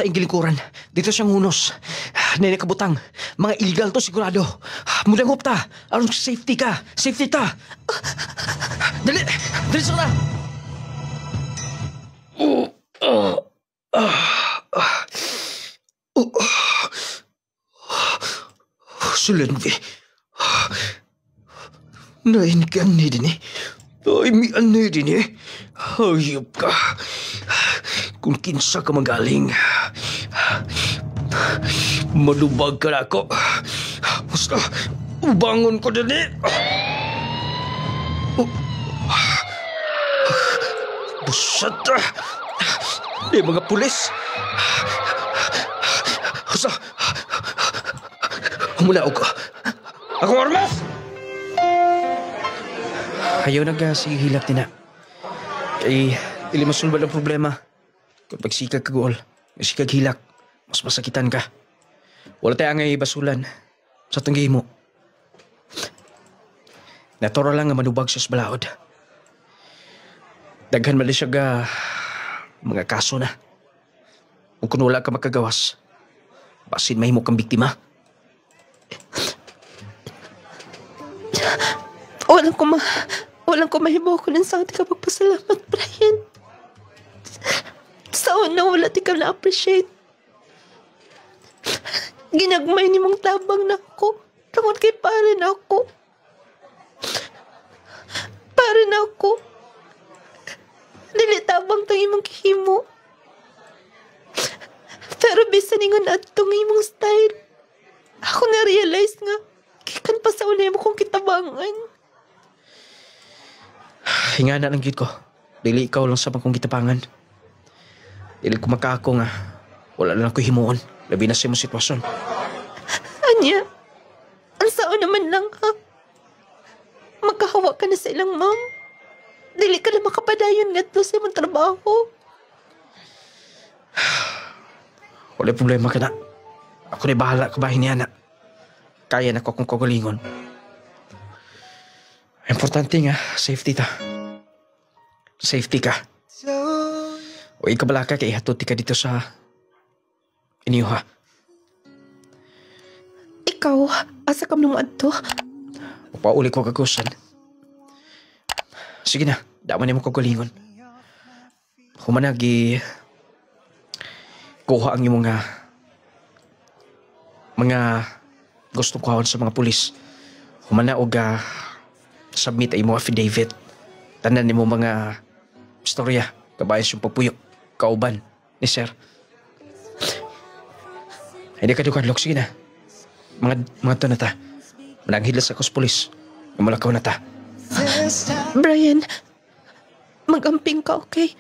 ingilingkuran. Dito sa ngunos. Na nakabutang. Mga illegal to sigurado. Mudangop ta. Aron safety ka. Safety ta. Dali. Dali sa na. Sulendi. Naingan ni din eh. Ay, mian ni din eh. Hayop ka. Kung kinsa ka magaling. Malubag ka na ako. Basta, ubangon ko din eh. Busat ah. Eh, mga pulis. Basta, humulaog ko. Ako armas! Ayaw nagsigihilak din na. Kay, ili masulbad ang problema. Kung pagsikag ka goal, masikag hilak, mas masakitan ka. Wala tayo ngay basulan sa tunggi mo. Naturo lang nga manubag sa balaod. Daghan mali siya mga kaso na. Kung wala ka makagawas, basin mahimo kang biktima. Walang ko mahibaw ko ng sa ka magpasalamat, Brian. Sa una, wala di ka na-appreciate. Ginagmay ni mong tabang na ako. Tungod kay pare na ako. Pare na ako. Dili tabang tong imong kihimo. Pero bisan ingon at tong imong style, ako na-realize nga, kikan pa sa una mo kong kitabangan. Hinga na lang ko. Dili ikaw lang sa kong kitapangan. Dili ko makako nga. Wala na lang ko himuon. Labi na sa imong sitwasyon. Anya, ang sao naman lang ha. Magkahawa ka na sa ilang ma'am. Dili ka na makapadayon nga to sa imong trabaho. Wala problema ka na. Ako na bahala ka bahin niya na. Kaya na ko akong kagalingon. Importante nga, safety ta. Safety ka. O ikabala ka kay hatuti ka dito sa inyo ha. Ikaw, asa ka mo adto? Upauli ko kagusan. Sige na, daman niya mo kagalingon. Humanagi kuha ang iyong mga gusto kuhaon sa mga pulis. Humana og submit ay mo affidavit. Tanan ni mo mga istorya. Kabayas yung pagpuyok. Kauban ni sir. Hindi ka dukadlok. Sige na. Mga to na ta. Mananghidlas ako sa pulis. Malakaw na ta. Brian, mag-amping ka, okay?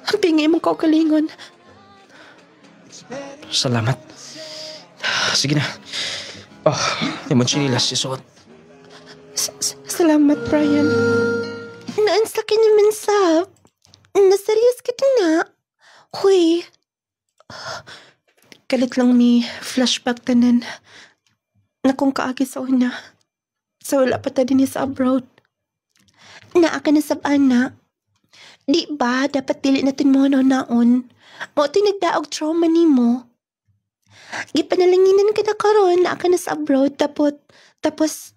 Ampingin mong kaugalingon. Salamat. Sige na. Oh, yung chinilas isuot. Salamat, Brian. Naansa ka naman, Sab. Naserious ka din na. Huy. Kalit lang mi flashback tanan. Na kung kaagi sa una. Sa wala pa ta din sa abroad. Naa ka na sab-ana. Di ba dapat dili natin mo naon? Mo ito'y nagdaog trauma ni mo. Gipanalanginan ka na karon na ka na sa abroad. Tapos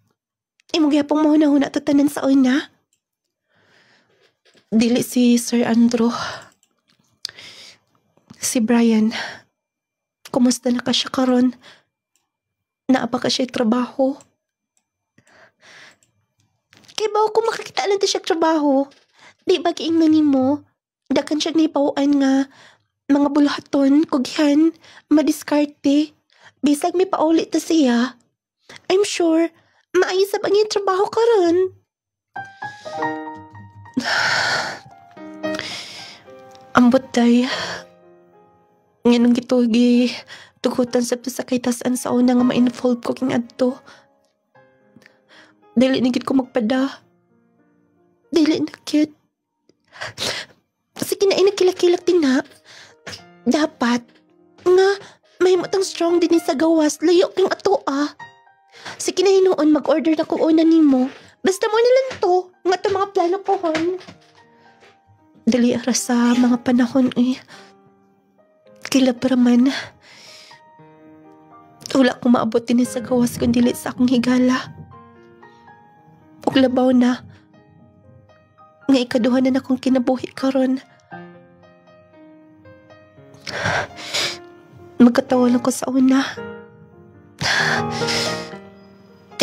imong gyapong mahuna-huna to tanan sa una. Dili si Sir Andrew. Si Brian. Kumusta na ka siya karon? Naapa ka siya trabaho? Kaya ba kung makakita lang siya trabaho? Di ba giingnan nimo? Dakan siya nipawaan nga mga bulahaton, kugyan, madiskarte. Bisag may paulit ta siya. I'm sure maayos ang iyong trabaho karon. Ambot day. Nganong gitugi tugutan sa kaytasan sa una nga ma-involve ko king adto. Dili na gid ko magpada. Dili na gid. Sige na inakilak-kilak din na. Dapat nga may matang strong din sa gawas. Layo king ato Sige na hinuon mag-order na ko una nimo. Basta mo nilang to. Nga to mga plano ko hon. Dali ara sa mga panahon Kila para man. Wala ko maabot din sa gawas kung dili sa akong higala. Ug labaw na. Nga ikaduha na akong kinabuhi karon. Magkatawa lang ko sa una.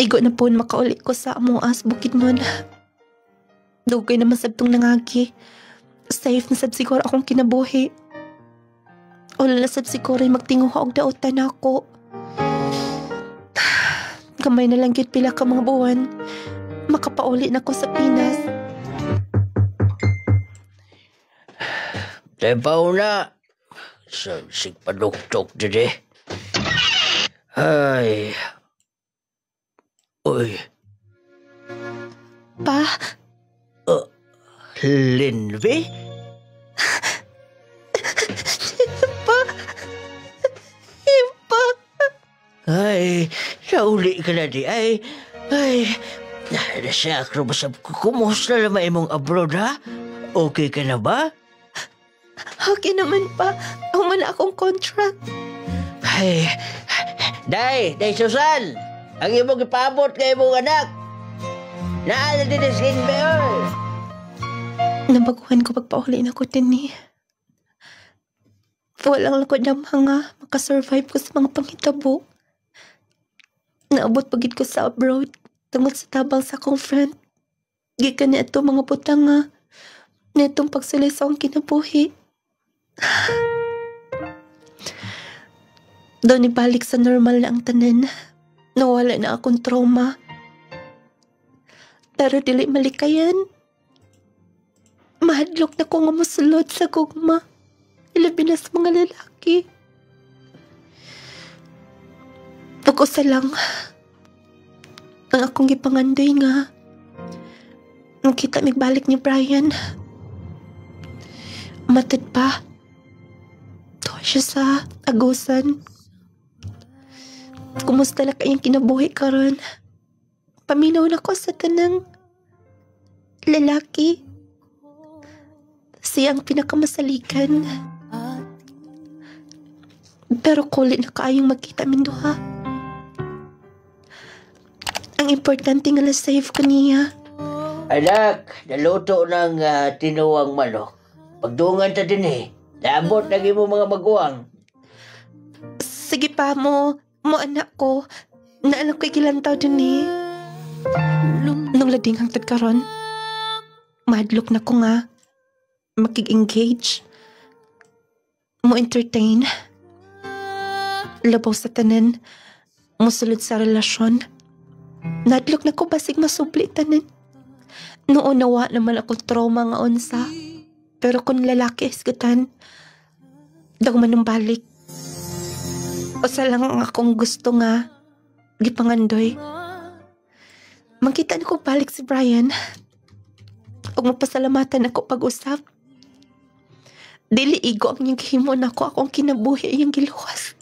Igo na po makaulit ko sa amuas Bukidnon. Dugay naman sabtong nangagi. Safe na sab siguro akong kinabuhi. Wala na sab siguro magtinguha og daotan ako. Kamay na lang gyud pila ka mga buwan. Makapauli na ko sa Pinas. Tepaw na. Sig paduktok dede. Ay. Uy. Pa? Linvi? Pa? Pa? Ay, nauli ka na di. Ay. Nasakro ba sa kumusta naman imong abroad ha? Okay ka na ba? Okay naman pa. Humana akong contract. Ay, Day Susan! Ang imong ipabot kay imong anak. Naala din ang skin bear. Nabaguhan ko pagpauli na ko din Walang lakot damang makasurvive ko sa mga panghitabo. Naabot pagid ko sa abroad tungod sa tabang sa akong friend. Gikan na ito mga butang na itong pagsulay sa akong kinabuhi. Doon ibalik sa normal na ang tanan. Nawala na akong trauma. Pero dili malikayan. Mahadlok na ko nga masulod sa gugma. Ilabi na sa mga lalaki. Pag-usa lang. Ang akong gipangandoy nga. Nung kita migbalik ni Brian. Matod pa. Tuwa siya sa agusan. Kumusta na kayang kinabuhi karon? Paminaw na ko sa tanang lalaki. Siya ang pinakamasalikan. Pero kulit na kaayong magkita min duha. Ang importante nga na-save ko niya. Anak, naluto ng tinuwang manok. Pagdungan ta din Naabot lagi mo mga maguwang. Sige pa mo anak ko. Naanak ko ikilantaw din Nung lading hangtod karon, madlok na ko nga. Makig-engage. Mo entertain. Labaw sa tanan. Musulod sa relasyon. Nadlok na ko basig masubli tanan. Noon nawa naman akong trauma nga unsa. Pero kung lalaki isgutan, daw manumbalik. O sa lang akong gusto nga, gipangandoy. Magkita na ko balik si Brian. O mapasalamatan ako pag-usap. Dili igo ang niyang himo na ko akong kinabuhi ang giluwas.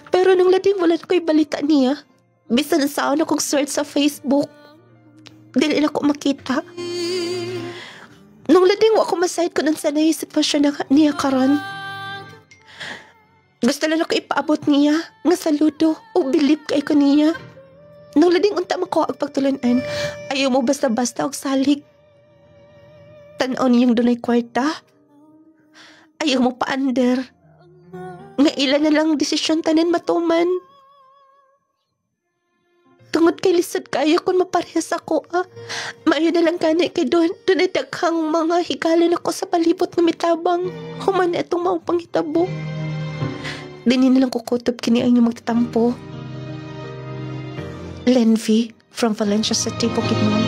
Pero nung lading wala na ko'y balita niya, bisan saan akong search sa Facebook, dili na ko makita. Nung lading ako masayad ko nang sanay sitwasyon niya karon. Gusto lang ako ipaabot niya nga saludo o bilib kay ko niya. Nung lading unta mo ko ang pagtulunan, ayaw mo basta-basta og salig. Tanaw niyang dunay kwarta. Ayaw mo pa-under. Nga ilan na lang desisyon tanan matuman. Tungod kay lisod kayo kung maparehas ako, Maayo na lang kanay kay doon ay daghang mga higalan ako sa palibot ng mitabang. Human na itong maong panghitabo. Dini na lang kukutob kini ang inyong magtatampo. Lenvi from Valencia City, Bukidnon.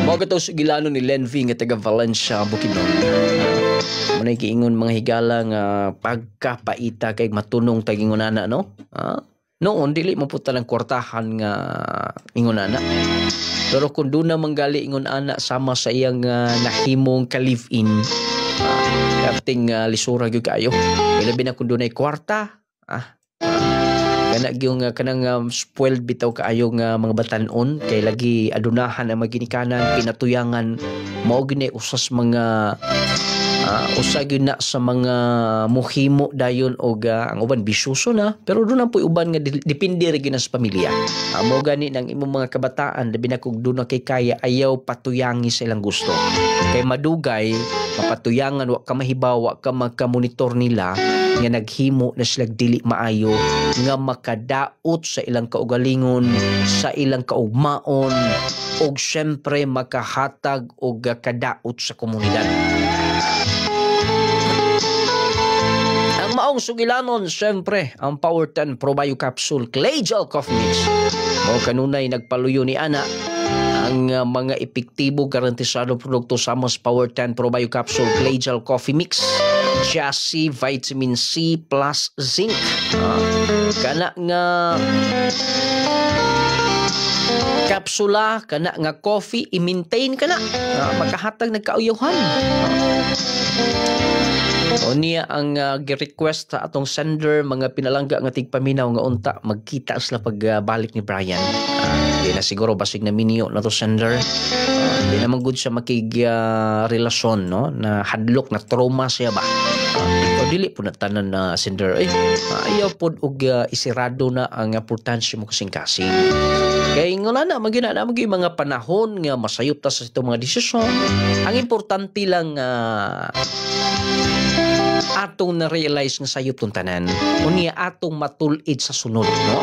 Mga ito sigilano ni Lenvi nga taga Valencia, Bukidnon. Muna giingon mga higala nga pagkapaita kay matunong tagingon ana no. Noon dili mo puta ng kwartahan nga ingon ana. Pero kung doon na manggali ingon ana sama sa iyang nahimong ka-live-in, kapting lisura gyud kayo. Ilabi na kung doon ay kwarta, kana gyung kanang spoiled bitaw kaayo nga mga batanon kay lagi adunahan ang maginikanan, pinatuyangan mao gini usas mga usa gyud na sa mga muhimo dayon og ang uban bisyoso na, pero doon na po uban nga depende ra gyud sa pamilya. Mao gani nang imong mga kabataan labi na kung doon na kay kaya ayaw patuyangi sa ilang gusto. Kay madugay mapatuyangan wa ka mahibaw, wa ka magka-monitor nila nga naghimo na sila dili maayo nga makadaot sa ilang kaugalingon, sa ilang kaugmaon og syempre makahatag og kadaot sa komunidad. Ang maong sugilanon syempre ang Power 10 Probio Capsule Clay Gel Coffee Mix. Mao kanunay nagpaluyo ni ana ang mga epektibo garantisado produkto sa Amos Power 10 Probio Capsule Clay Gel Coffee Mix. Chassis, vitamin C plus zinc. Kana nga kapsula, kana nga coffee, i-maintain kana. Makahatag nagkauyawan. O niya ang gi-request sa atong sender, mga pinalangga nga tigpaminaw nga unta magkita sila pagbalik ni Brian. Di na siguro basig na minio na to sender. Di naman good siya makig-relasyon, no? Na hadlok, na trauma siya ba? Ikaw dili po na tanan na sender. Ayaw po og isirado na ang importansya mo kasing-kasing. Kaya nga na, magina na mga panahon nga masayop ta sa itong mga desisyon. Ang importante lang atong na-realize nga sayop tong tanan. Unya atong matulid sa sunod, no?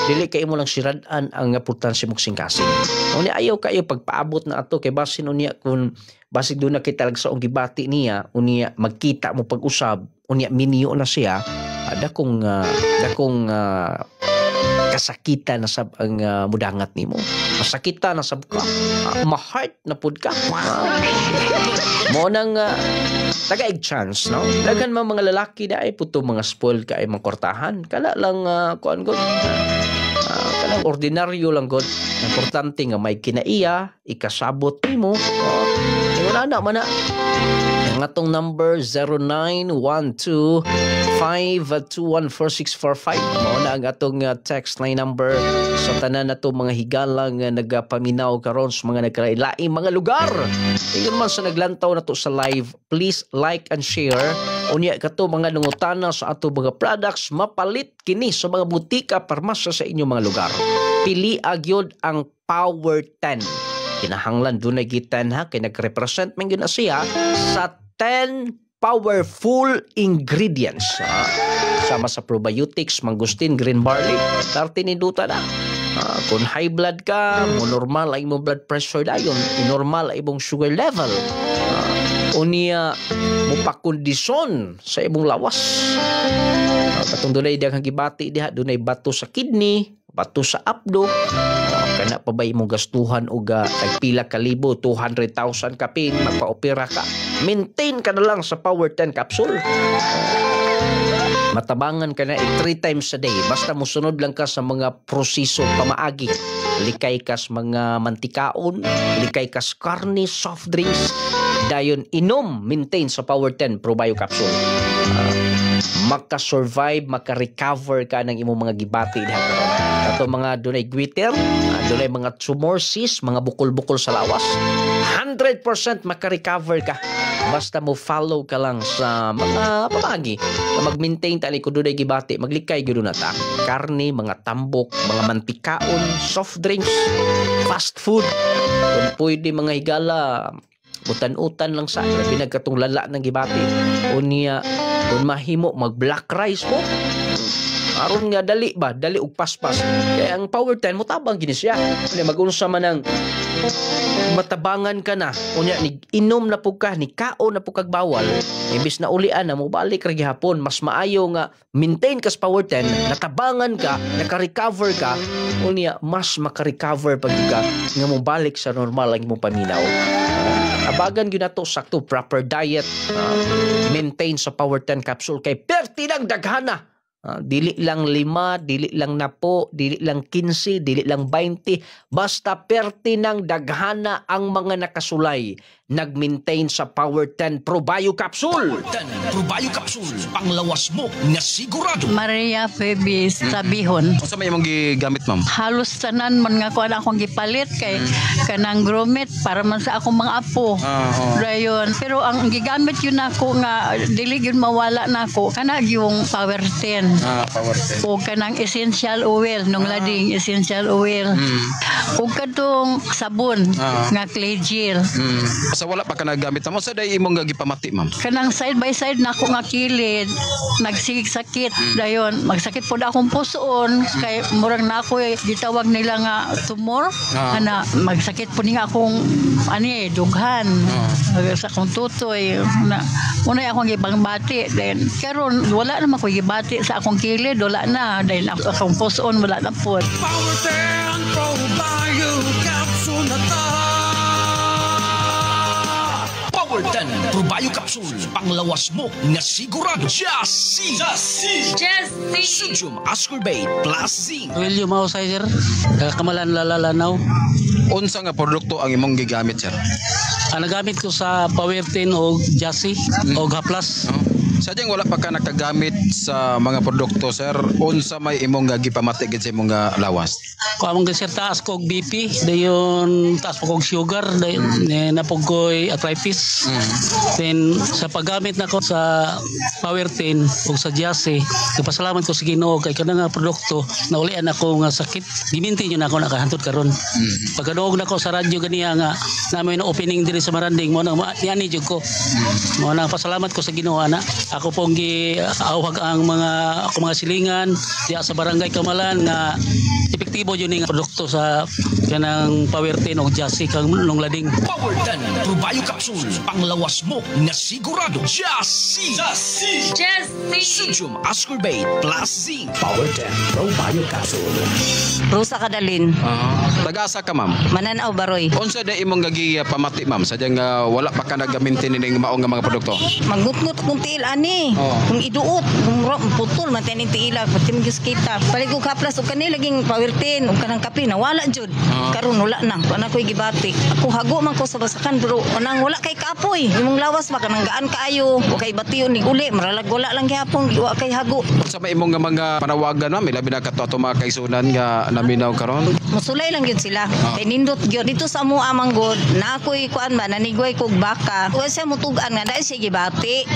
Dili kay mo lang siradan ang importansya mo kasing-kasing. Unya ayaw kayo pagpaabot na ato kay basin unya kung basig doon na kita sa gibati niya, unya magkita mo pag-usab, unya miniyo na siya, dakong kasakitan na sab ang mudangat nimo. Masakitan na sab ka. Ma-heart na pud ka. Mo nang taga-ig chance, no? Dagan mga lalaki na ay puto mga spoiled ka ay mangkortahan. Kala lang kuan gud. Kanang ordinaryo lang gud. Importante nga may kinaiya, ikasabot nimo. Wala na man na. Ang atong number 0912-521-4645. Mao na ang atong text line number sa tanan nato mga higala nga nagapaminaw karon sa mga nagkalain mga lugar. Ingon man sa naglantaw nato sa live, please like and share. Unya kato mga nangutana sa ato mga products, mapalit kini sa mga butika, parmasya sa inyong mga lugar. Pili agyod ang Power 10. Kinahanglan doon na gitan ha, kay nag-represent man yun na siya sa 10 powerful ingredients. Sama sa probiotics, mangustin, green barley, 30 niduta na. Kung high blood ka, mo normal ay imong blood pressure dayon, normal ay imong sugar level. Unya mo pakondisyon sa imong lawas. Katong dunay daghang gibati diha, dunay bato sa kidney, bato sa abdo. Kana pa ba imong gastuhan og tagpila ka libo, 200,000 kapin magpa-opera ka. Maintain ka na lang sa Power 10 capsule. Matabangan ka na 3 times a day. Basta musunod lang ka sa mga proseso pamaagi. Likay ka sa mga mantikaon, likay ka sa karne, soft drinks. Dayon inom, maintain sa Power 10 Probio Capsule. Maka-survive, maka-recover ka ng imong mga gibati diha karon. Ato mga dunay guiter, dunay mga tumor, cyst, mga bukol-bukol sa lawas. 100% maka-recover ka. Basta mo follow ka lang sa mga pamagi na mag-maintain tali kung dunay gibati, maglikay gyud na ta. Karne, mga tambok, mga mantikaon, soft drinks, fast food. Kung pwede mga higala, utan-utan lang sa pinagkatong lala ng gibati. Unya kung mahimo mag black rice mo, aron nga dali og paspas. Kaya ang Power 10 mo tabang gini siya. Mag-unsa man ang matabangan ka na, unya ni inom na pug ka, ni kaon na pug kag bawal, imbis na ulian na mo balik ra gihapon, mas maayo nga maintain ka sa Power 10, natabangan ka, naka-recover ka, unya mas maka-recover pag ka nga mo balik sa normal ang imong paminaw. Abagan gyud nato sakto proper diet, maintain sa Power 10 capsule kay perti ng daghana. Dili lang 5, dili lang 10, dili lang 15, dili lang 20, basta perti ng daghana ang mga nakasulay. Nag-maintain sa Power 10 Probio Capsule. Power 10 Probio Capsule, panglawas mo nga sigurado. Maria Febis Sabihon. Unsa may imong gigamit, ma'am? Halos tanan man nga kuan akong gipalit kay kanang gromit para man sa akong mga apo. Dayon, pero ang gigamit yun ako nga dili gyud mawala nako kana yung Power 10. Power 10. O kanang essential oil nung lading essential oil. O kadtong sabon nga clay gel. Sa wala pa ka nagamit mo sa day imong gipamati, ma'am. Kanang side by side na ako nga kilid nagsigig sakit dayon magsakit pod akong pusoon kay murag na ako gitawag nila nga tumor ana magsakit pod nga akong dughan sa akong tutoy na unay akong gibangbati then karon wala na ko gibati sa akong kilid wala na dahil akong pusoon wala na pod. Power 10 Probio Capsule na ta. Power 10 Probio Capsule, panglawas mo nga sigurado. Jassy Sodium Ascorbate plus Zinc. William Ausizer, Kamalan Lalalanaw. Unsa nga produkto ang imong gigamit, sir? Ang nagamit ko sa Power 10 o Jassy o Gaplas. Sadyang wala pa ka nakagamit sa mga produkto, sir. Unsa may imong gipamati gid sa imong lawas? Kung among sir taas kog BP, dayon taas pa kog sugar, dayon napog ko'y arthritis. Then sa paggamit nako sa Power 10 o sa Jassy, nagpasalamat ko sa Ginoo kay kana nga produkto naulian ako nga sakit. Giminti niyo na ako nakahantod karon. Pagkaduog nako sa radyo ganiya nga namin opening diri sa Maranding mo nang niani jud ko. Mo nang pasalamat ko sa Ginoo ana. Ako pong giawhag ang mga silingan diya sa barangay Kamalan nga epektibo yun nga produkto sa kanang Power 10 o Jassy kang nung lading. Power 10 Probio Capsule, panglawas mo nga sigurado. Jassy Sodium Ascorbate plus Zinc. Power 10 Probio Capsule. Rosa Kadalin. Taga-asa ka, ma'am? Mananaw Baroy. Unsa day imong pamati, ma'am? Sadyang wala pa ka nagamintin ning maong nga mga produkto. Manggutngut kung tiil ani. Kung iduot, kung putol man tanin tiila, pati magis kita. Palig ko kaplas og kanila laging Power 10 og kanang kape na wala jud. Karon wala na. Ana ko'y gibati. Ako hago man ko sa basakan pero nang wala kay kapoy. Imong lawas ba kanang gaan kaayo o kay bation ni uli, maralag wala lang gihapon, wa kay hago. Unsa may imong mga panawagan, ma'am? Labi na kadto ato mga kaisunan nga naminaw karon. Musulay lang yun sila. Kay nindot yun. Dito sa mua manggod, na ako'y kuan ba, nanigway kog baka. Kung siya mutugan nga, dahil siya gibati.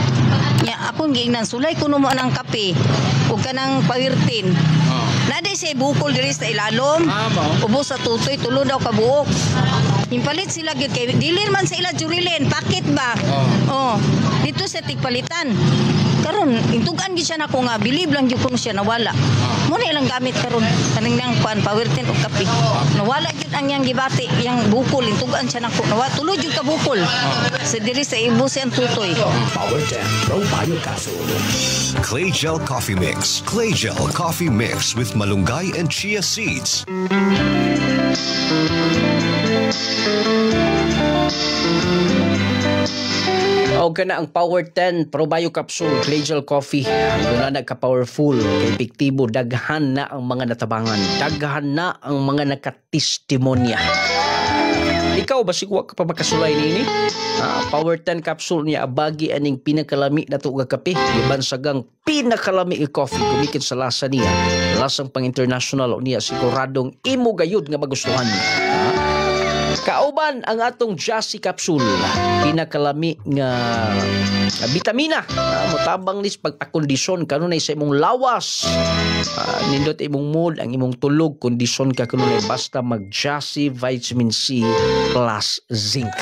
Nya, akong giingnan, sulay kuno mo ng kape. Huwag ka ng pawirtin. Naday siya bukol diri sa ilalom. Ubos sa tutoy, tulo daw kabuok. Himpalit sila gyud kay dili man sa ila jurilin, pakit ba? Dito sa tigpalitan. Karon intugan gyud siya nako nga bilib lang gyud kuno siya nawala. Mo na ilang gamit karon kaning nang kuan Power 10 og kape. Nawala gyud ang yang gibati, yang bukol intugan siya nako. Nawala tulo gyud ka bukol. Sa diri sa ibus ang tutoy. Power 10 Probio Capsule. Clay Gel Coffee Mix. Clay Gel Coffee Mix with malunggay and chia seeds. O kana ang Power 10 Probio Capsule Clay Gel Coffee. Doon na nagka-powerful, epektibo, daghan na ang mga natabangan, daghan na ang mga nakatestimonya. Ikaw ba sigwa ka pa makasulay nini? Power 10 capsule niya abagi aning pinakalami na to nga kape. Iban sagang pinakalami nga coffee kumikit sa lasa niya. Lasang pang-international niya siguradong imo gayud nga magustuhan. Kauban ang atong Jassy capsule, pinakalami nga bitamina, motabang nis pagpakondisyon kanunay sa imong lawas, nindot imong mood, ang imong tulog, kondisyon ka kanunay basta mag Jassy Vitamin C plus Zinc.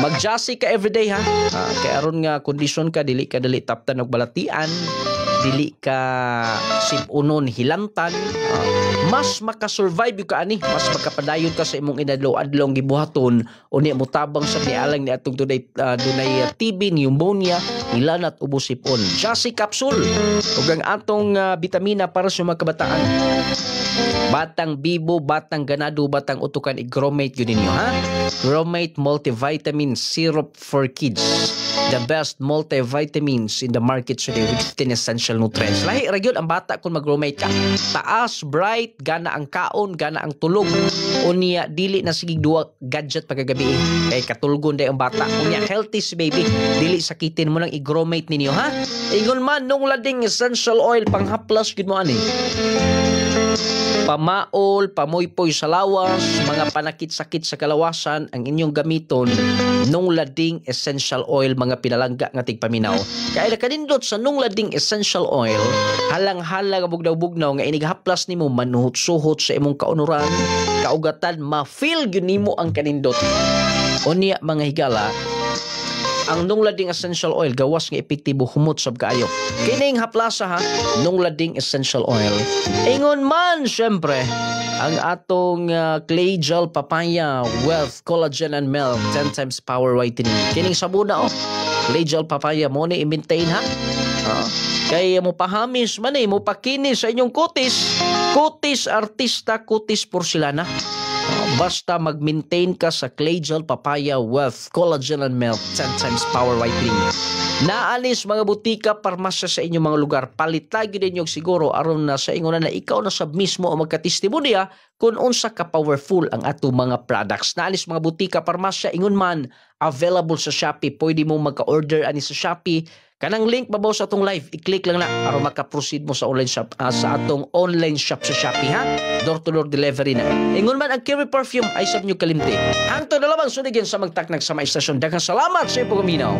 Mag Jassy ka everyday ha, kaya aron nga kondisyon ka, dili ka dali taptan og balatian, dili ka sipunon hilantan, mas makasurvive yung kaani, mas makapadayon ka sa imong inadlaw-adlaw gibuhaton o niya mutabang sa nialang ni atong dunay TB, pneumonia, ilanat ubos-ipon. Jassy Capsule ug ang atong bitamina para sa mga kabataan. Batang bibo, batang ganado, batang utukan, i-Gromate yun ninyo, ha? Gromate Multivitamin Syrup for Kids. The best multivitamins in the market today with 15 essential nutrients. Lahi ra gyud ang bata kung mag-Gromate ka. Taas, bright, gana ang kaon, gana ang tulog. Unya dili na sigig duwa gadget pagkagabi. Kay katulgon day ang bata. Unya healthy si baby. Dili sakitin mo lang i-Gromate ninyo, ha? Ingon man nung lading essential oil panghaplas gid mo ani. Pamaol, pamoypoy sa lawas, mga panakit-sakit sa kalawasan ang inyong gamiton nung lading essential oil, mga pinalangga nga tigpaminaw. Kaya nakanindot sa nung lading essential oil, halang-halang bugnaw-bugnaw nga inighaplas nimo manuhot-suhot sa imong kaunuran, kaugatan, ma-feel gyud nimo ang kanindot. Unya mga higala, ang nung lading essential oil gawas nga epektibo humot sab kaayo. Kining haplasa ha, nung lading essential oil. Ingon man syempre ang atong clay gel papaya wealth collagen and milk 10 times power whitening. Kining sabuna clay gel papaya mo ni i-maintain ha. Kay mo pahamis man mo pakinis sa inyong kutis. Kutis artista, kutis porselana. Basta mag-maintain ka sa clay gel papaya wealth collagen and milk 10 times power whitening. Naalis mga butika, parmasya sa inyong mga lugar, palit lagi din yung siguro aron na sa ingon na ikaw na sab mismo ang magkatestimonya kung unsa ka powerful ang ato mga products. Naalis mga butika, parmasya, ingon man available sa Shopee. Pwede mo magka-order ani sa Shopee. Kanang link babaw sa atong live, i-click lang na aron maka-proceed mo sa online shop sa atong online shop sa Shopee, ha? Door-to-door delivery na. Ingon man ang Kiri Perfume ay sab nyo kalimti. Hangtod na lamang sunigin sa magtaknag sa mga istasyon. Daghang salamat sa iyong pagaminaw.